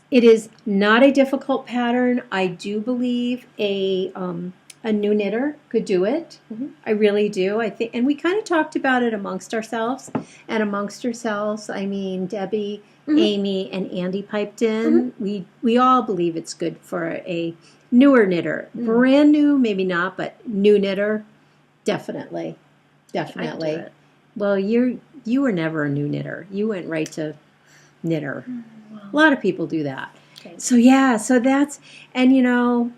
It is not a difficult pattern. I do believe a new knitter could do it. I really do. I think, and we kind of talked about it amongst ourselves. And amongst ourselves, I mean Debbie, Amy, and Andy piped in. We all believe it's good for a newer knitter. Brand new, maybe not, but new knitter, definitely. Definitely.
I do it.
Well, you were never a new knitter. You went right to knitter. A lot of people do that.
Okay.
So yeah, so that's, and you know,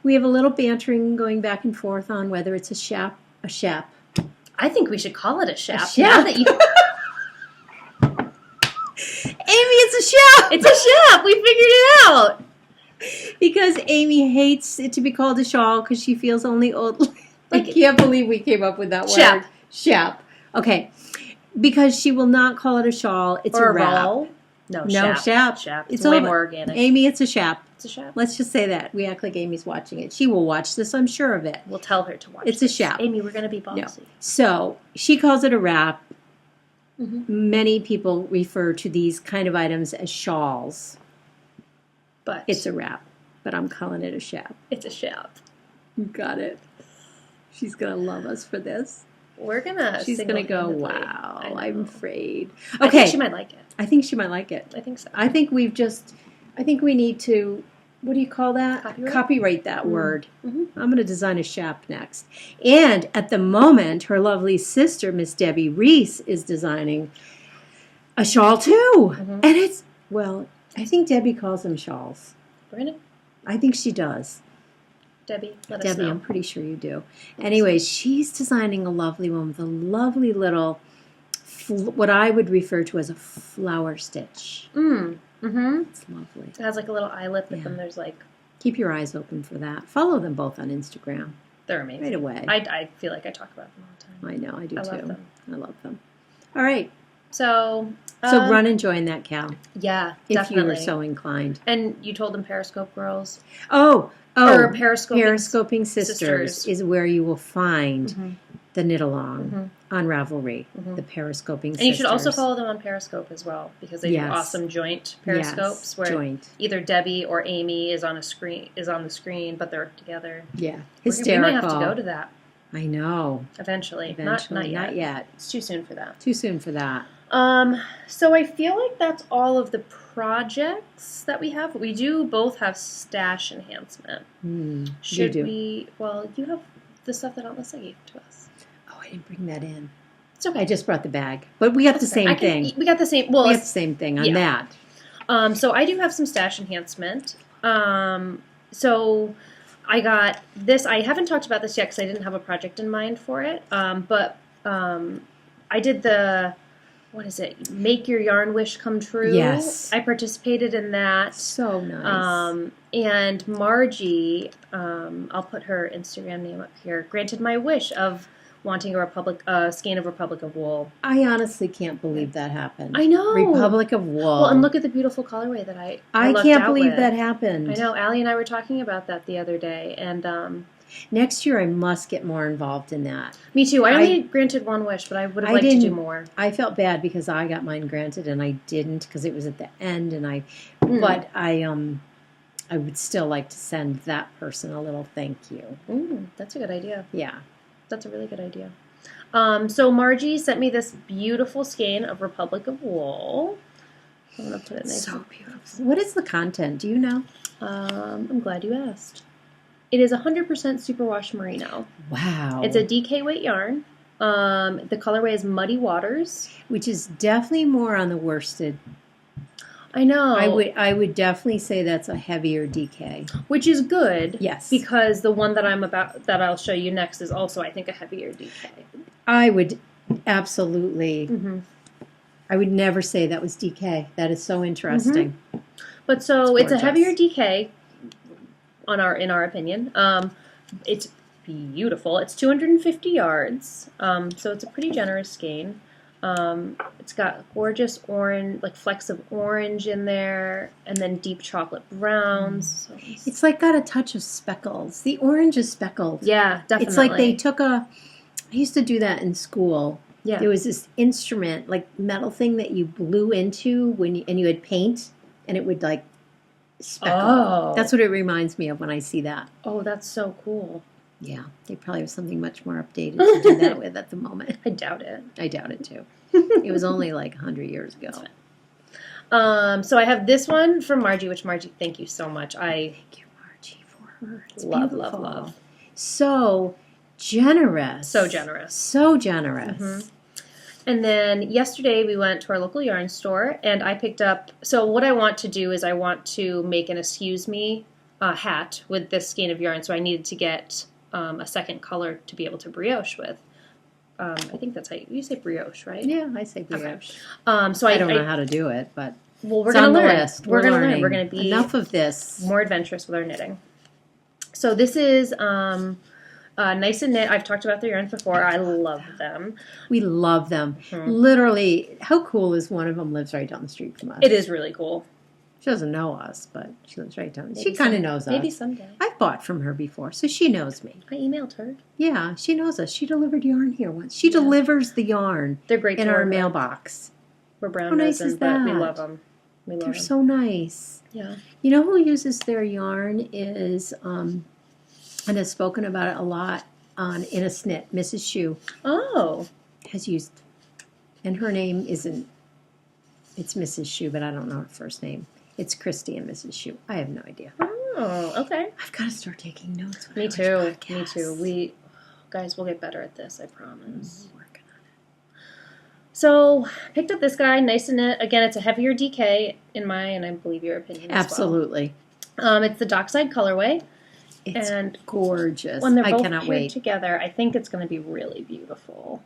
we have a little bantering going back and forth on whether it's a shap.
I think we should call it a shap.
Now
that you...
Amy, it's a shap.
It's a shap. We figured it out.
Because Amy hates it to be called a shawl because she feels only old. I can't believe we came up with that word. Shap. Okay, because she will not call it a shawl. It's
or
a wrap.
roll. No,
shap.
Shap. It's way more organic.
Amy, it's a shap.
It's a shap.
Let's just say that. We act like Amy's watching it. She will watch this, I'm sure of it.
We'll tell her to watch
It's a shap.
Amy, we're going to be bossy.
No. So she calls it a wrap. Many people refer to these kind of items as shawls.
But
it's a wrap. But I'm calling it a shap.
It's a shap.
You got it. She's going to love us for this.
She's gonna
go, wow, I'm afraid.
Okay. I think she might like it.
I think she might like it.
I think so.
I think we need to, what do you call that? Copyright that word. I'm going to design a shap next. And at the moment, her lovely sister, Miss Debbie Reese, is designing a shawl too. And it's, well, I think Debbie calls them shawls.
Brandon?
I think she does.
Debbie, let us know.
I'm pretty sure you do. Anyway, she's designing a lovely one with a lovely little, what I would refer to as a flower stitch. It's lovely.
It has like a little eye lip, but then there's like...
Keep your eyes open for that. Follow them both on Instagram.
They're amazing.
Right away.
I feel like I talk about them all the time.
I know, I do too.
Love them.
I love them. All right.
So
run and join that, Cal.
Yeah,
if
definitely.
you were so inclined.
And you told them Periscope Girls.
Or
Periscoping
Sisters is where you will find the knit along on Ravelry, the Periscoping Sisters.
And you should also follow them on Periscope as well, because they do awesome joint Periscopes where either Debbie or Amy is on the screen, but they're together.
Yeah, hysterical.
We might have to go to that.
I know.
Eventually.
Not yet.
It's too soon for that.
Too soon for that.
So I feel like that's all of the projects that we have. We do both have stash enhancement. Should we? Well, you have the stuff that Alyssa gave to us.
Oh, I didn't bring that in.
It's okay.
I just brought the bag, but we got the same thing.
We got the same. Well,
we got the same thing on that.
So I do have some stash enhancement. So I got this. I haven't talked about this yet because I didn't have a project in mind for it. But I did the, what is it? Make your yarn wish come true.
Yes.
I participated in that.
So nice.
And Margie, I'll put her Instagram name up here, granted my wish of wanting a skein of Republic of Wool.
I honestly can't believe that happened.
I know.
Republic of Wool.
Well, and look at the beautiful colorway that I
can't believe that happened.
I know. Allie and I were talking about that the other day, and
next year I must get more involved in that.
Me too. I only granted one wish, but I would have liked to do more.
I felt bad because I got mine granted and I didn't because it was at the end, and but I would still like to send that person a little thank you.
That's a good idea.
Yeah.
That's a really good idea. So Margie sent me this beautiful skein of Republic of Wool. I'm going to put it nice.
So beautiful. What is the content? Do you know?
I'm glad you asked. It is 100% superwash merino.
Wow.
It's a DK weight yarn. The colorway is Muddy Waters.
Which is definitely more on the worsted.
I know.
I would definitely say that's a heavier DK.
Which is good.
Yes.
Because the one that I'll show you next is also, I think, a heavier DK.
I would absolutely. I would never say that was DK. That is so interesting.
But so it's a heavier DK in our opinion. It's beautiful. It's 250 yards. So it's a pretty generous skein. It's got gorgeous orange, like flecks of orange in there, and then deep chocolate browns. So
it's like got a touch of speckles. The orange is speckled.
Yeah, definitely.
It's like they took I used to do that in school.
Yeah.
There was this instrument, like metal thing that you blew into and you had paint, and it would like speckle.
Oh.
That's what it reminds me of when I see that.
Oh, that's so cool.
Yeah, they probably have something much more updated to do that with at the moment.
I doubt it.
I doubt it too. It was only like 100 years ago.
So I have this one from Margie, which Margie, thank you so much.
Thank you, Margie, for her. It's
love,
beautiful.
love.
So generous.
So generous.
So generous.
And then yesterday we went to our local yarn store, and I picked up, so what I want to do is I want to make an excuse me hat with this skein of yarn, so I needed to get a second color to be able to brioche with. I think that's how you say brioche, right?
Yeah, I say brioche.
Okay. So
I don't know how to do it, but
we're going to learn. We're going to learn.
We're
going to be
enough of this.
More adventurous with our knitting. So this is Nice and Knit. I've talked about their yarns before. I love them.
We love them. Literally, how cool is one of them lives right down the street from us?
It is really cool.
She doesn't know us, but she lives right down. She kind of knows us.
Maybe someday.
I've bought from her before, so she knows me.
I emailed her.
Yeah, she knows us. She delivered yarn here once. She delivers the yarn.
They're great
in our mailbox.
We're brown.
How nice is that?
But we love them.
They're so nice.
Yeah.
You know who uses their yarn is, and has spoken about it a lot on In a Snit, Mrs. Shu.
Oh.
Has used, and her name isn't, it's Mrs. Shu, but I don't know her first name. It's Christy and Mrs. Shu. I have no idea.
Oh, okay.
I've got to start taking notes.
Me too. Me too. Guys, we'll get better at this, I promise.
We're working on it.
So, picked up this guy, Nice and Knit. Again, it's a heavier DK in my, and I believe your opinion
Absolutely.
As well. It's the Dockside colorway.
It's
and
gorgeous.
When they're both
cannot
paired
wait
together, I think it's going to be really beautiful.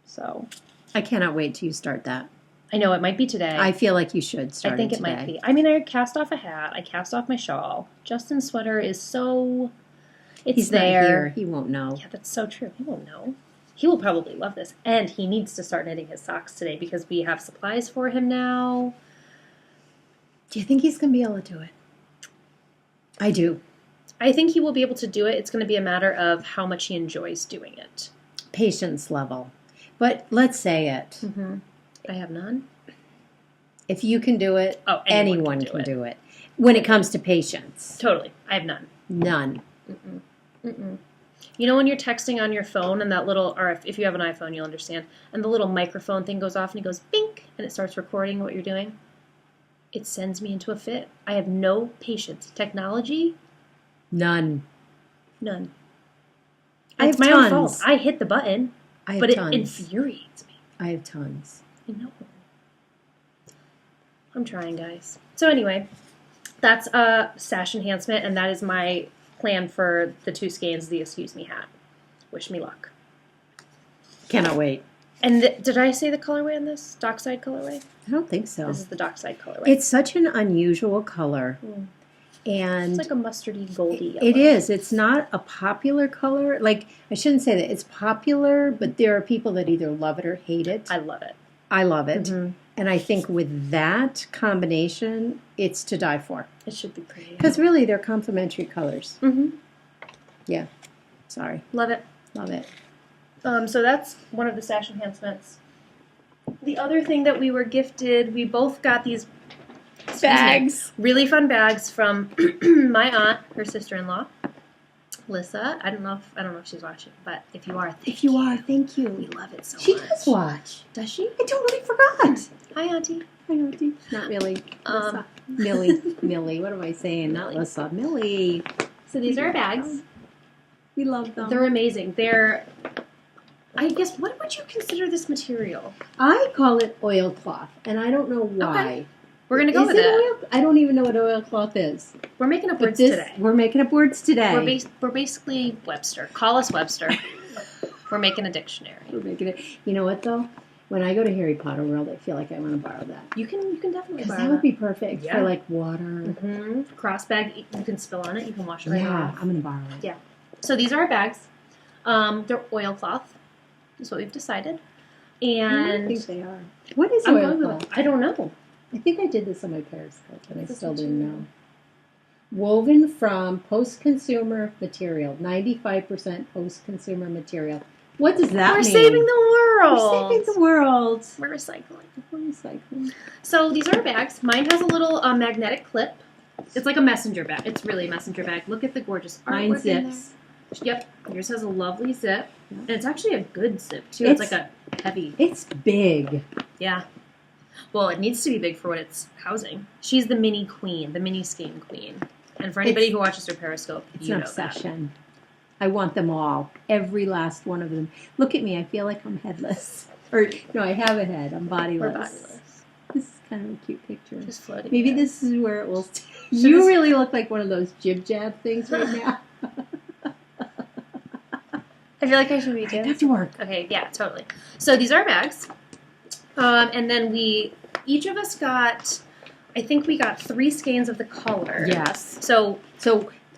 So,
I cannot wait till you start that.
I know, it might be today.
I feel like you should start
I think it
today.
might be. I mean, I cast off a hat. I cast off my shawl. Justin's sweater is so...
He's
there.
Not here. He won't know.
Yeah, that's so true. He won't know. He will probably love this. And he needs to start knitting his socks today because we have supplies for him now.
Do you think he's going to be able to do it? I do.
I think he will be able to do it. It's going to be a matter of how much he enjoys doing it.
Patience level. But let's say it.
I have none.
If you can do it, anyone can do it. When it comes to patience.
Totally. I have none.
None.
You know when you're texting on your phone and that little, or if you have an iPhone, you'll understand, and the little microphone thing goes off and it goes bink and it starts recording what you're doing? It sends me into a fit. I have no patience. Technology?
None.
I have my own fault. I hit the button, but it infuriates me.
I have tons.
I know. I'm trying, guys. So anyway, that's a sash enhancement, and that is my plan for the 2 skeins, the Excuse Me hat. Wish me luck.
Cannot wait.
And did I say the colorway on this? Dockside colorway?
I don't think so.
This is the Dockside colorway.
It's such an unusual color. And
it's like a mustardy, goldy yellow.
It is. It's not a popular color. Like, I shouldn't say that. It's popular, but there are people that either love it or hate it.
I love it.
I love it. And I think with that combination, it's to die for.
It should be pretty.
Because really, they're complementary colors. Yeah. Sorry.
Love it.
Love it.
So that's one of the sash enhancements. The other thing that we were gifted, we both got these
bags.
Really fun bags from my aunt, her sister-in-law, Lissa. I don't know if she's watching, but if you are, thank you. We love it so much.
She does watch.
Does she?
I totally forgot.
Hi, Auntie.
Hi, Auntie. Not really. Lissa. Millie. What am I saying? Not Lissa. Millie.
So these are our bags.
We love them.
They're amazing. They're, I guess, what would you consider this material?
I call it oilcloth, and I don't know why.
Okay. We're going to go with it.
I don't even know what oilcloth is.
We're making up words today.
We're making up words today.
We're basically Webster. Call us Webster. We're making a dictionary.
We're making it. You know what, though? When I go to Harry Potter World, I feel like I want to borrow that.
You can definitely borrow that.
Because that would be perfect for, like, water.
Cross bag, you can spill on it. You can wash it right off.
I'm going to borrow it.
Yeah. So these are our bags. They're oilcloth. Is what we've decided. And
I think they are. What is oilcloth?
I don't know.
I think I did this on my Periscope, and I still didn't know. Woven from post-consumer material, 95% post-consumer material. What does that mean?
We're saving the world.
We're saving the world.
We're recycling.
We're recycling.
So these are bags. Mine has a little magnetic clip. It's like a messenger bag. It's really a messenger bag. Look at the gorgeous artwork.
Mine zips.
Yep. Yours has a lovely zip. And it's actually a good zip, too. It's like a heavy.
It's big.
Yeah. Well, it needs to be big for what it's housing. She's the mini queen, the mini skein queen. And for anybody who watches her Periscope,
it's an obsession. I want them all. Every last one of them. Look at me. I feel like I'm headless. Or, no, I have a head. I'm bodiless.
We're bodiless.
This is kind of a cute picture.
Just floating.
Maybe this is where it will stay. You really look like one of those jib-jab things right now.
I feel like I should be too.
I have to work.
Okay, yeah, totally. So these are our bags. And then each of us got, I think we got 3 skeins of the color.
Yes.
So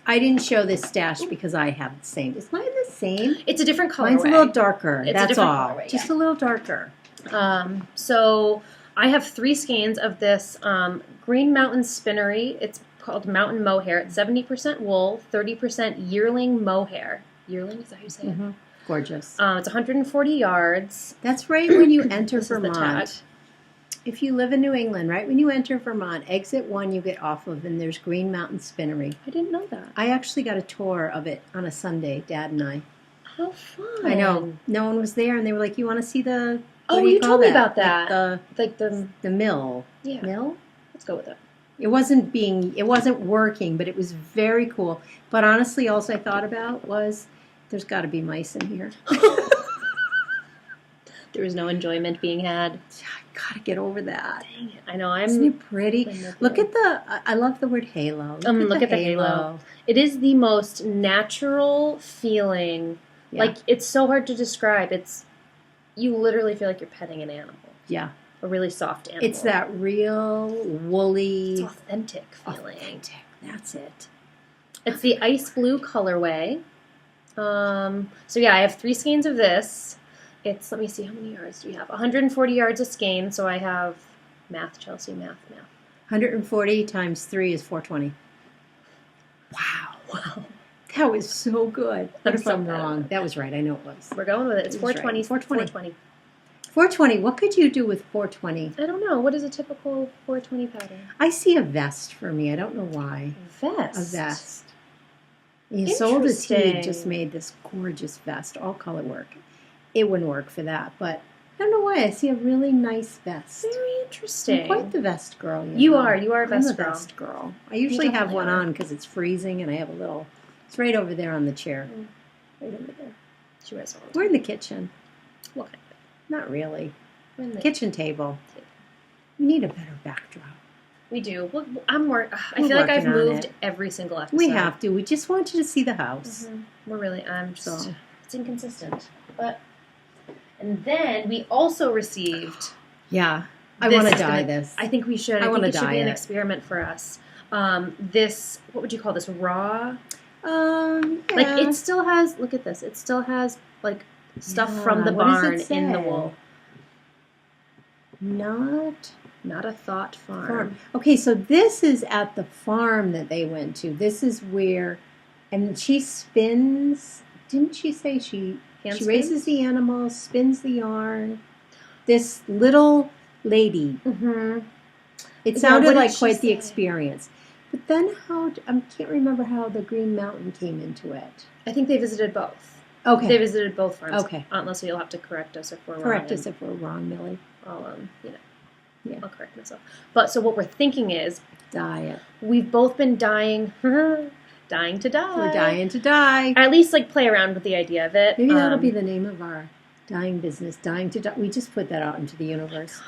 I didn't show this stash because I have the same. Is mine the same?
It's a different color.
Mine's a little darker. That's all.
Colorway,
just a little darker.
So I have 3 skeins of this Green Mountain Spinnery. It's called Mountain Mohair. It's 70% wool, 30% yearling mohair. Yearling, is that how you say it?
Gorgeous.
It's 140 yards.
That's right when you enter
This is the
Vermont.
tag.
If you live in New England, right when you enter Vermont, exit 1 you get off of, and there's Green Mountain Spinnery.
I didn't know that.
I actually got a tour of it on a Sunday, Dad and I.
How fun.
I know. No one was there, and they were like, you want to see the...
Oh, you told me about that.
Like the mill.
Yeah.
Mill?
Let's go with it.
It wasn't working, but it was very cool. But honestly, all I thought about was, there's got to be mice in here.
There was no enjoyment being had.
I gotta get over that.
Dang it. I know.
Isn't it pretty? Look at I love the word halo.
Look at the halo. It is the most natural feeling. Yeah. Like, it's so hard to describe. You literally feel like you're petting an animal.
Yeah.
A really soft animal.
It's that real woolly...
It's authentic feeling.
Authentic. That's it.
It's the ice blue colorway. So yeah, I have 3 skeins of this. Let me see, how many yards do we have? 140 yards a skein, so I have math, Chelsea, math.
140 times 3 is 420. Wow. That was so good. What if I'm wrong? That was right. I know it was.
We're going with it. It's 420.
Right. 420. What could you do with 420?
I don't know. What is a typical 420 pattern?
I see a vest for me. I don't know why.
Vest?
A vest. Isolde T just made this gorgeous vest, all color work. It wouldn't work for that, but I don't know why. I see a really nice vest.
Very interesting.
I'm quite the vest girl.
You are a vest girl.
I'm a vest girl. I usually have one on because it's freezing, and I have a little. It's right over there on the chair. Right over there.
She wears all the time.
We're in the kitchen.
What kind of?
Not really.
We're in the
kitchen table. We need a better backdrop.
We do. I feel like I've moved every single episode.
We have to. We just want you to see the house.
We're really. It's inconsistent, but. And then we also received.
Yeah, I want to dye this.
I think we should. I think it should be an experiment for us. This. What would you call this? Raw.
Yeah.
Like it still has. Look at this. It still has like stuff from the barn in the wool. Not a thought farm.
Okay, so this is at the farm that they went to. This is where, and she spins. Didn't she say she raises the animals, spins the yarn? This little lady. It sounded like quite the experience. But then I can't remember how the Green Mountain came into it.
I think they visited both.
Okay.
They visited both farms.
Okay.
Aunt Leslie, you'll have to correct us if we're wrong.
Correct us if we're wrong, Millie.
I'll correct myself. But so what we're thinking is
dye it.
We've both been dying to dye.
We're dying to dye.
Or at least like play around with the idea of it.
Maybe that'll be the name of our dyeing business. Dying to dye. We just put that out into the universe.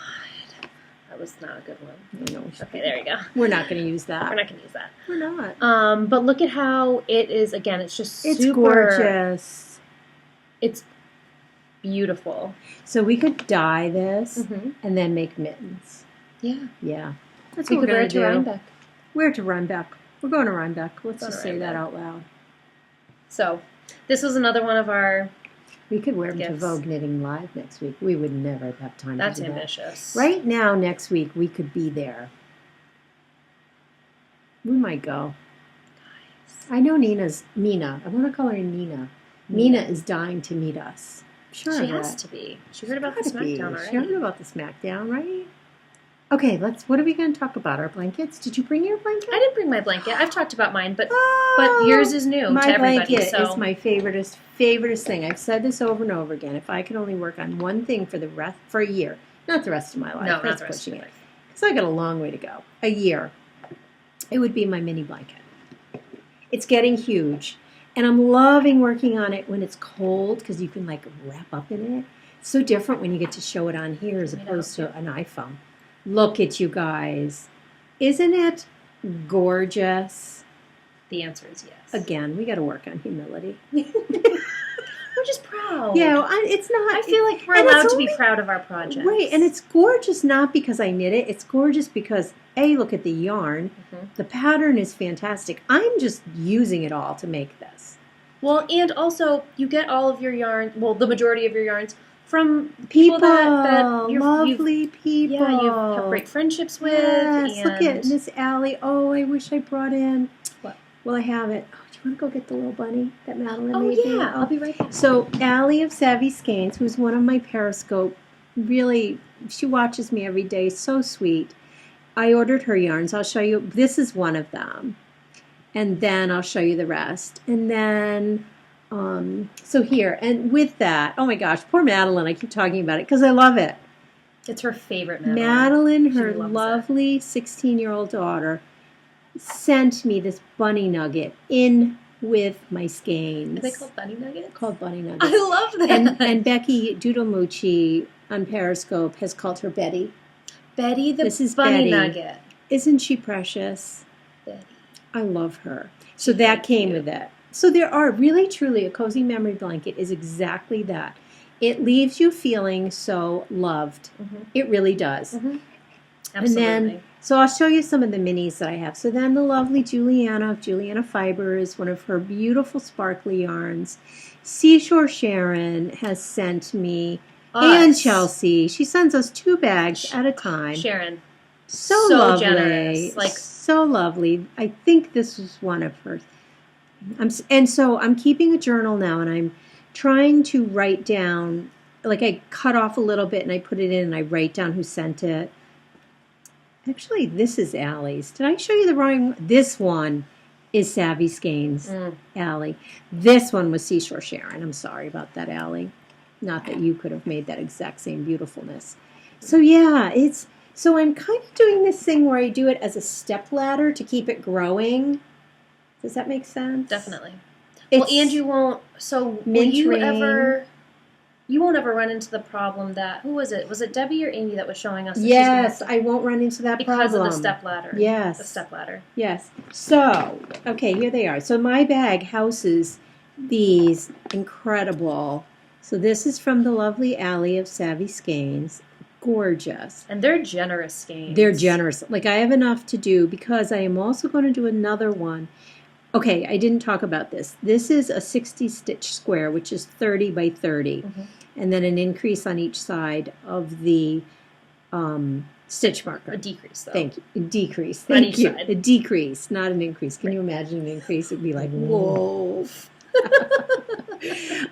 God, that was not a good one.
I know.
Okay, there we go.
We're not going to use that.
We're not going to use that.
We're not.
But look at how it is. Again, it's just
it's
super
gorgeous.
It's beautiful.
So we could dye this and then make mittens.
Yeah.
That's what we're going to do.
Rhinebeck.
We're to Rhinebeck. We're going to Rhinebeck. Let's just say that out loud.
So, this was another one of our
We could wear them to Vogue Knitting Live next week. We would never have time to do that.
That's ambitious.
Right now, next week, we could be there. We might go. I know Nina. I want to call her Nina. Nina is dying to meet us.
Sure, she has to be. She heard about the SmackDown already.
She heard about the SmackDown, right? Okay, what are we going to talk about? Our blankets? Did you bring your blanket?
I didn't bring my blanket. I've talked about mine, but yours is new to everybody.
My blanket is my favoriteest thing. I've said this over and over again. If I could only work on one thing for a year, not the rest of my life.
No, not the rest of my life.
Because I got a long way to go. A year. It would be my mini blanket. It's getting huge. And I'm loving working on it when it's cold because you can like wrap up in it. It's so different when you get to show it on here as opposed to an iPhone. Look at you guys. Isn't it gorgeous?
The answer is yes.
Again, we got to work on humility.
We're just proud.
Yeah, it's not.
I feel like we're allowed to be proud of our project.
Right, and it's gorgeous not because I knit it. It's gorgeous because, look at the yarn. The pattern is fantastic. I'm just using it all to make this.
Well, and also, you get all of your yarn, the majority of your yarns, from people that
lovely people.
Yeah, you have great friendships with.
Yes,
and
look at Miss Allie. Oh, I wish I brought in.
What?
Well, I have it. Oh, do you want to go get the little bunny that Madeline made?
Oh, yeah. I'll be right back.
So, Allie of Savvy Skeins, who's one of my Periscope, really, she watches me every day. So sweet. I ordered her yarns. I'll show you. This is one of them. And then I'll show you the rest. And then... so here, and with that, oh my gosh, poor Madeline, I keep talking about it because I love it.
It's her favorite
Madeline, her lovely 16-year-old daughter, sent me this bunny nugget in with my skeins.
Are they called bunny nuggets?
Called bunny nuggets.
I love that.
And Becky Doodlemucci on Periscope has called her Betty.
Betty the
this is
bunny
Betty.
nugget.
Isn't she precious?
Betty.
I love her. So that came with it. So there are really, truly, a cozy memory blanket is exactly that. It leaves you feeling so loved. It really does.
Absolutely.
And then, so I'll show you some of the minis that I have. So then the lovely Julianna of Julianna Fibres, one of her beautiful sparkly yarns. Seashore Sharon has sent me, and Chelsea. She sends us 2 bags at a time.
Sharon.
So lovely.
Generous.
So lovely. I think this was one of hers. So I'm keeping a journal now, and I'm trying to write down, like I cut off a little bit and I put it in and I write down who sent it. Actually, this is Allie's. Did I show you the wrong? This one is Savvy Skeins Allie. This one was Seashore Sharon. I'm sorry about that, Allie. Not that you could have made that exact same beautifulness. So yeah, so I'm kind of doing this thing where I do it as a step ladder to keep it growing. Does that make sense?
Definitely. Well, and you won't. So will you ever? You won't ever run into the problem that, who was it? Was it Debbie or Amy that was showing us? That
Yes, I won't run into that problem.
Because of the step ladder.
Yes.
The step ladder.
Yes. So, okay, here they are. So my bag houses these incredible. So this is from the lovely Allie of Savvy Skeins. Gorgeous.
And they're generous skeins.
They're generous. Like I have enough to do because I am also going to do another one. Okay, I didn't talk about this. This is a 60 stitch square, which is 30 by 30. And then an increase on each side of the stitch marker.
A decrease, though.
Thank you. A decrease. Thank you.
Side.
A decrease, not an increase. Can you imagine an increase? It would be like, whoa.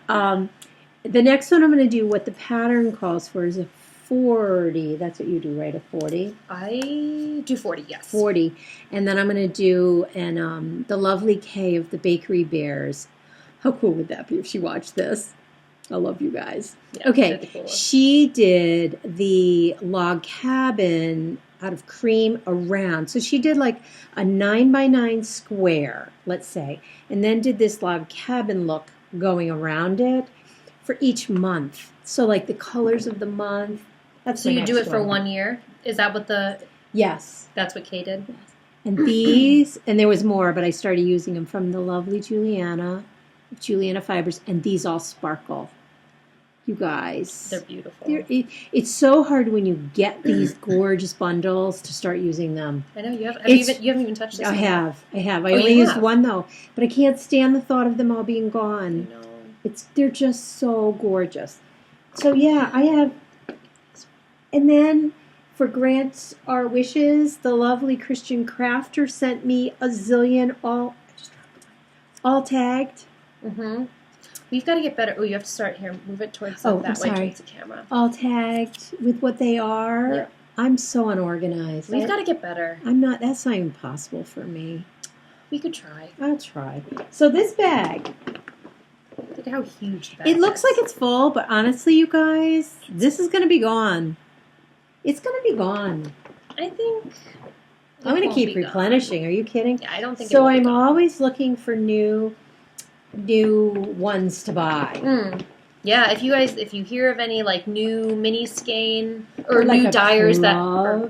The next one I'm going to do, what the pattern calls for, is a 40. That's what you do, right? A 40?
I do 40, yes.
40. And then I'm going to do the lovely Kay of the Bakery Bears. How cool would that be if she watched this? I love you guys. Yeah, okay, cool. She did the log cabin out of cream around. So she did like a 9x9 square, let's say, and then did this log cabin look going around it for each month. So like the colors of the month. That's
so you do it for 1 year? Is that what the...
Yes.
That's what Kay did?
Yes. And these, and there was more, but I started using them from the lovely Julianna Fibres, and these all sparkle. You guys.
They're beautiful.
It's so hard when you get these gorgeous bundles to start using them.
I know, you haven't even touched this.
I have. I only used one, though. But I can't stand the thought of them all being gone.
I know.
They're just so gorgeous. So, yeah, I have... And then, for Grants Our Wishes, the lovely Christian Crafter sent me a zillion all tagged.
We've got to get better. Oh, you have to start here. Move it towards that way towards the camera.
All tagged with what they are. Yep. I'm so unorganized.
We've got to get better.
That's not even possible for me.
We could try.
I'll try. So this bag.
Look at how huge the bag
is. It looks like it's full, but honestly, you guys, this is going to be gone. It's going to be gone.
I think...
I'm going to keep replenishing. Are you kidding?
Yeah, I don't think
so. I'm always looking for new ones to buy.
Yeah, if you hear of any like new mini skein or like new dyers that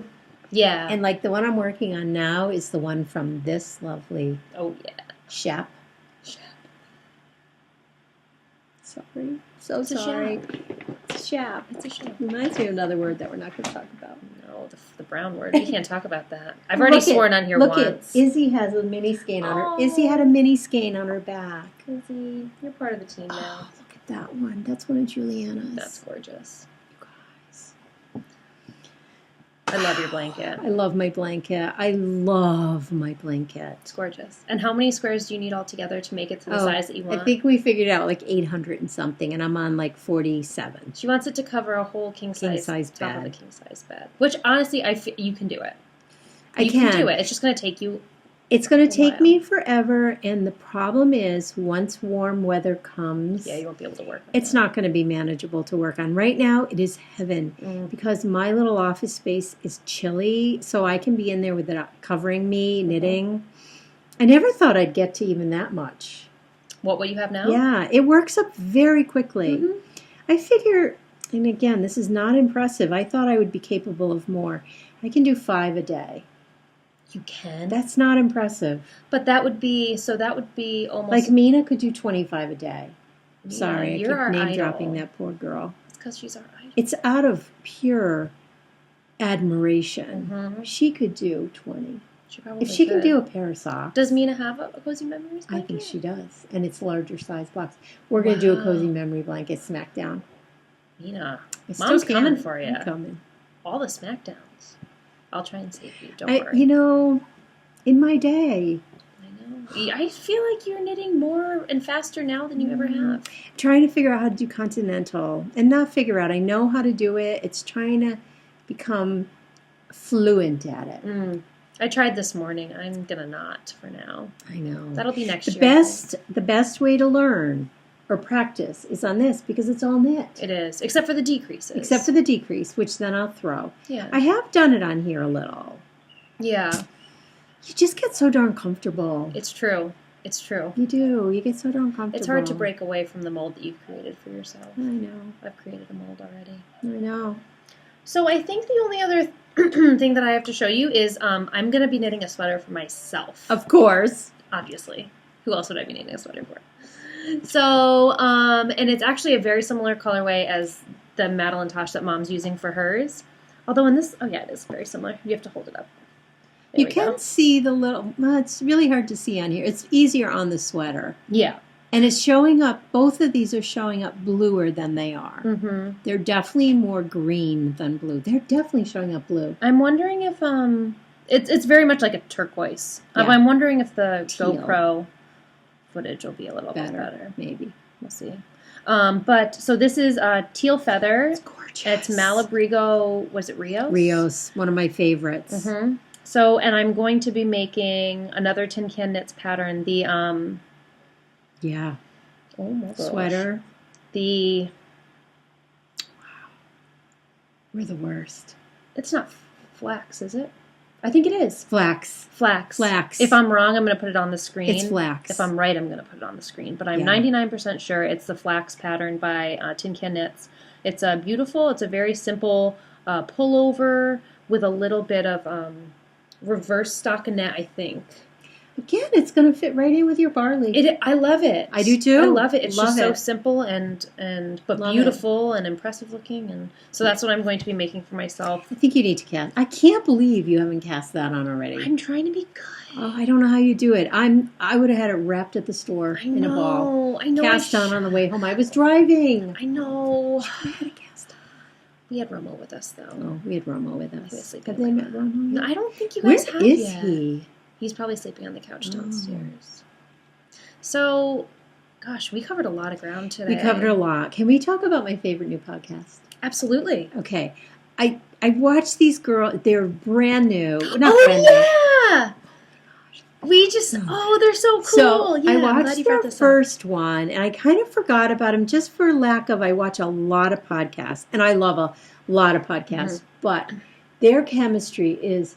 yeah.
And like the one I'm working on now is the one from this lovely Shep. Sorry. So sorry. It's a Shep.
It's a Shep.
Reminds me of another word that we're not going to talk about.
No, the brown word. We can't talk about that. I've already sworn on here once.
Izzy has a mini skein on her. Izzy had a mini skein on her back.
Izzy, you're part of the team now.
Look at that one. That's one of Julianna's.
That's gorgeous. You guys. I love your blanket.
I love my blanket.
It's gorgeous. And how many squares do you need altogether to make it to the size that you want?
I think we figured out like 800 and something, and I'm on like 47.
She wants it to cover a whole king size
bed.
Top of a king size bed. Which honestly, you can do it.
You can
do it. It's just going to take you.
It's going to take me forever, and the problem is once warm weather comes,
you won't be able to work.
It's not going to be manageable to work on. Right now, it is heaven because my little office space is chilly, so I can be in there with it covering me, knitting. I never thought I'd get to even that much.
What you have now?
Yeah, it works up very quickly. I figure, and again, this is not impressive. I thought I would be capable of more. I can do 5 a day.
You can?
That's not impressive.
But that would be almost...
Like Mina could do 25 a day.
Yeah,
sorry, I keep name-dropping that poor girl.
It's because she's our idol.
It's out of pure admiration. She could do 20.
She probably
if she can do a pair of socks.
Does Mina have a Cozy Memories blanket?
I think she does. And it's larger size blocks. We're going to do a Cozy Memory blanket smackdown.
Mina, Mom's coming for you.
I'm coming.
All the smackdowns. I'll try and save you. Don't worry.
You know, in my day.
I know. I feel like you're knitting more and faster now than you ever have.
Trying to figure out how to do continental. And not figure out. I know how to do it. It's trying to become fluent at it.
I tried this morning. I'm going to not for now.
I know.
That'll be next year.
The best way to learn or practice is on this because it's all knit.
It is, except for the decreases.
Except for the decrease, which then I'll throw.
Yeah.
I have done it on here a little.
Yeah.
You just get so darn comfortable.
It's true. It's true.
You do. You get so darn comfortable.
It's hard to break away from the mold that you've created for yourself.
I know.
I've created a mold already.
I know.
So I think the only other thing that I have to show you is I'm going to be knitting a sweater for myself.
Of course.
Obviously. Who else would I be knitting a sweater for? So, and it's actually a very similar colorway as the Madeline Tosh that Mom's using for hers. Although in this, oh yeah, it is very similar. You have to hold it up. There
you can see the little, well, it's really hard to see on here. It's easier on the sweater.
Yeah.
And it's showing up, both of these are showing up bluer than they are.
Mm-hmm.
They're definitely more green than blue. They're definitely showing up blue.
I'm wondering if, it's very much like a turquoise.
Yeah.
I'm wondering if the
Teal.
GoPro footage will be a little bit better.
Maybe.
We'll see. But, so this is Teal Feather.
It's gorgeous.
It's Malabrigo, was it Rios?
Rios, one of my favorites.
Mm-hmm. So, and I'm going to be making another Tin Can Knits pattern. The,
yeah.
oh my gosh.
Sweater.
Wow.
We're the worst.
It's not flax, is it? I think it is.
Flax.
Flax.
Flax.
If I'm wrong, I'm going to put it on the screen.
It's flax.
If I'm right, I'm going to put it on the screen. But I'm
Yeah.
99% sure it's the flax pattern by Tin Can Knits. It's beautiful. It's a very simple pullover with a little bit of reverse stockinette, I think.
Again, it's going to fit right in with your barley.
I love it.
I do too.
I love it. It's
Love
just so
it.
simple but
Love
beautiful and impressive looking. And so that's what I'm going to be making for myself.
I think you need to cast. I can't believe you haven't cast that on already.
I'm trying to be good.
Oh, I don't know how you do it. I would have had it wrapped at the store in a ball.
I know.
Cast on the way home. I was driving.
I know.
I had a cast on.
We had Romo with us, though.
Oh, we had Romo with us.
He was sleeping
Have they met Romo
No,
yet?
I don't think you
Where
guys have
is
yet.
he?
He's probably sleeping on the couch downstairs. So, gosh, we covered a lot of ground today.
We covered a lot. Can we talk about my favorite new podcast?
Absolutely.
Okay. I watched these girls. They're brand new. Not
Oh,
brand new.
yeah! We just, they're so cool.
So
yeah,
I
I'm glad
watched
you brought
their
this up.
first one, and I kind of forgot about them just for lack of. I watch a lot of podcasts, and I love a lot of podcasts, but their chemistry is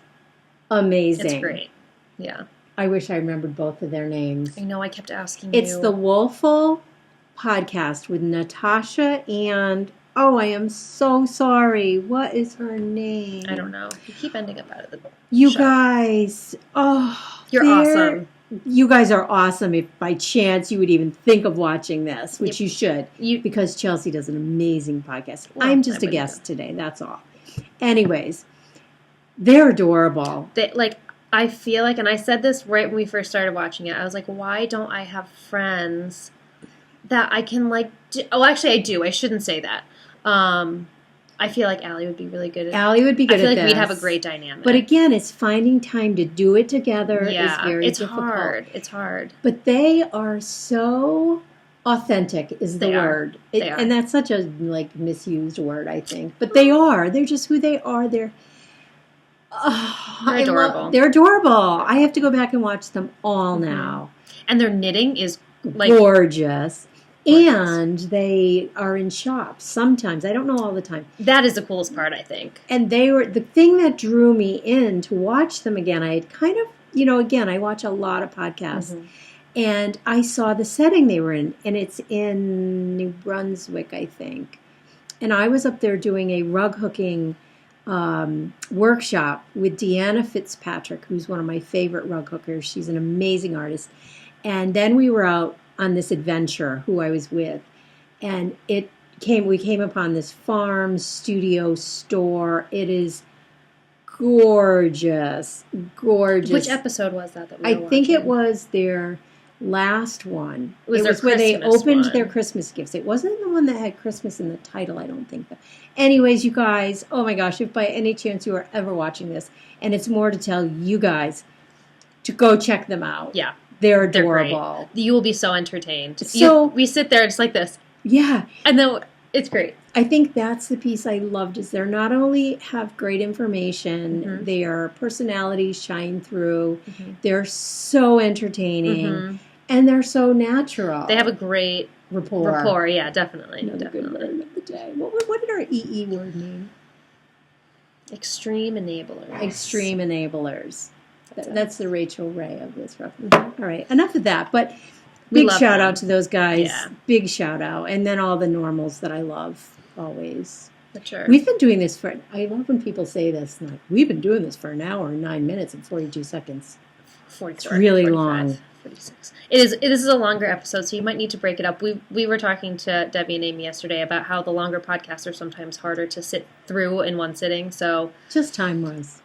amazing.
It's great. Yeah.
I wish I remembered both of their names.
I know, I kept asking you.
It's the Woeful podcast with Natasha and, oh, I am so sorry. What is her name?
I don't know. You keep ending up out of the
You
show.
guys,
You're awesome.
You guys are awesome. If by chance you would even think of watching this, which you should, because Chelsea does an amazing podcast.
Well,
I'm just a guest today. That's all. Anyways, they're adorable.
I feel like, and I said this right when we first started watching it, I was like, why don't I have friends that I can actually I do. I shouldn't say that. I feel like Allie would be really good at
Allie would be good at this.
I feel like we'd have a great dynamic.
But again, it's finding time to do it together is very difficult.
Hard. It's hard.
But they are so authentic is the word.
They are.
And that's such a misused word, I think. But they are. They're just who they are. They're
adorable.
They're adorable. I have to go back and watch them all now.
And their knitting is
gorgeous. And they are in shops sometimes. I don't know all the time.
That is the coolest part, I think.
And they were the thing that drew me in to watch them again. I had kind of, again, I watch a lot of podcasts. And I saw the setting they were in. And it's in New Brunswick, I think. And I was up there doing a rug hooking workshop with Deanna Fitzpatrick, who's one of my favorite rug hookers. She's an amazing artist. And then we were out on this adventure, who I was with, and we came upon this farm studio store. It is gorgeous.
Which episode was that we were
I think it was their last one.
It was
where they opened their Christmas gifts. It wasn't the one that had Christmas in the title, I don't think. Anyways, you guys, oh my gosh, if by any chance you are ever watching this, and it's more to tell you guys to go check them out.
Yeah.
They're adorable.
You will be so entertained.
So
we sit there just like this.
Yeah.
And then It's great.
I think that's the piece I loved is they're not only have great information, their personalities shine through. They're so entertaining and they're so natural.
They have a great
rapport.
Yeah, definitely.
Another good word of the day. What did our EE word mean?
Extreme enablers.
Extreme enablers. That's the Rachel Ray of this reference. All right, enough of that. But big shout out to those guys. Yeah. Big shout out. And then all the normals that I love always.
For sure.
We've been doing this I love when people say this. Like, we've been doing this for an hour and 9 minutes and 42 seconds.
40,
it's really 45, long.
46. This is a longer episode, so you might need to break it up. We were talking to Debbie and Amy yesterday about how the longer podcasts are sometimes harder to sit through in one sitting. So
just time-wise.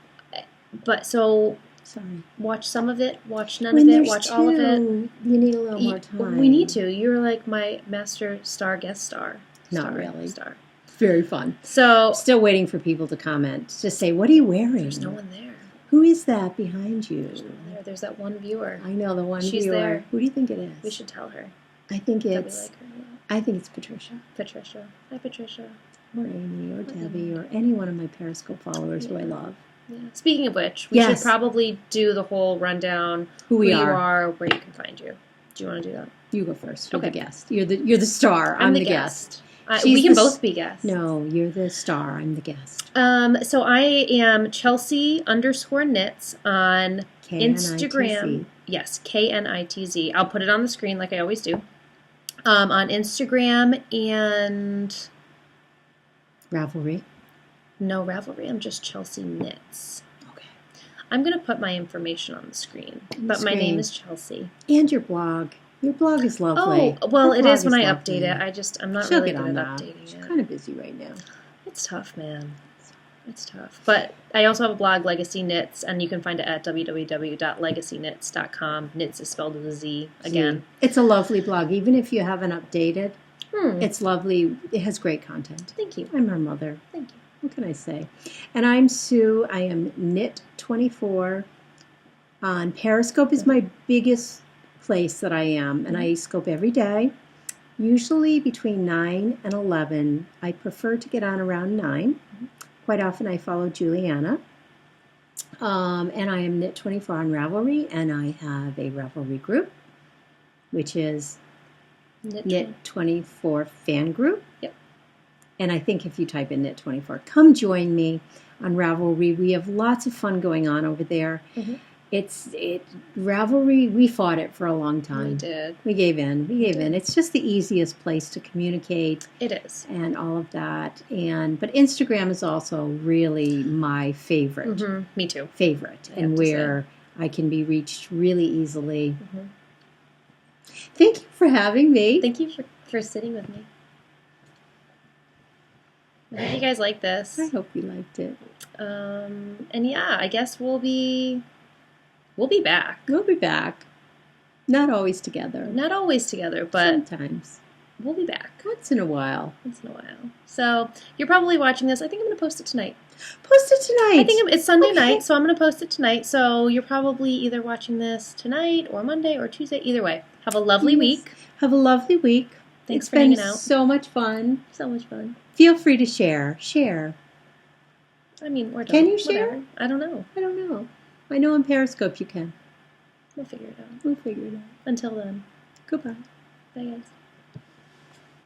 But so...
Sorry.
Watch some of it, watch none of it, watch all of it.
You need a little more time.
We need to. You're like my master star guest star.
Not really.
Star.
Very fun.
So
still waiting for people to comment. Just say, what are you wearing?
There's no one there.
Who is that behind you?
There's no one there. There's that one viewer.
I know, the one
She's
viewer.
There.
Who do you think it is?
We should tell her.
I think it's...
Like her.
I think it's Patricia.
Patricia. Hi, Patricia.
Or Amy, or Debbie, or any one of my Periscope followers who I love.
Yeah. Speaking of which, we should probably do the whole rundown. Who you are, where you can find you. Do you want to do that?
You go first. You're the guest. You're the star. I'm the guest.
We can both be guests.
No, you're the star. I'm the guest.
So I am Chelsea_knits on Instagram. Yes, KNITZ. I'll put it on the screen like I always do. On Instagram and
Ravelry.
No Ravelry. I'm just Chelsea Knits.
Okay.
I'm going to put my information on the screen. But my name is Chelsea.
And your blog. Your blog is lovely.
Oh, well, it is when I update it. I'm not really good at updating it.
She's kind of busy right now.
It's tough, man. It's tough. But I also have a blog, LegacyKnitz, and you can find it at www.legacyknits.com. Knits is spelled with a Z again.
It's a lovely blog. Even if you haven't updated, it's lovely. It has great content.
Thank you.
I'm her mother.
Thank you.
What can I say? And I'm Sue. I am Knit24 on Periscope is my biggest place that I am, and I scope every day, usually between 9 and 11. I prefer to get on around 9. Quite often I follow Julianna, and I am Knit24 on Ravelry, and I have a Ravelry group, which is Knit24 fan group.
Yep.
And I think if you type in Knit24, come join me on Ravelry. We have lots of fun going on over there. Ravelry, we fought it for a long time.
We did.
We gave in. It's just the easiest place to communicate.
It is.
And all of that. But Instagram is also really my favorite.
Me too.
Favorite. And where I can be reached really easily. Thank you for having me.
Thank you for sitting with me. I hope you guys like this.
I hope you liked it.
And yeah, I guess we'll be back.
We'll be back. Not always together.
Not always together, but
sometimes.
We'll be back.
Once in a while.
So you're probably watching this. I think I'm going to post it tonight.
Post it tonight.
I think it's Sunday night, so I'm going to post it tonight. So you're probably either watching this tonight or Monday or Tuesday. Either way. Have a lovely week.
Have a lovely week.
Thanks for hanging out.
So much fun.
So much fun.
Feel free to share. Share.
I mean, or don't.
Can you share?
Whatever. I don't know.
I know on Periscope you can.
We'll figure it out.
Until then.
Goodbye. Bye, guys.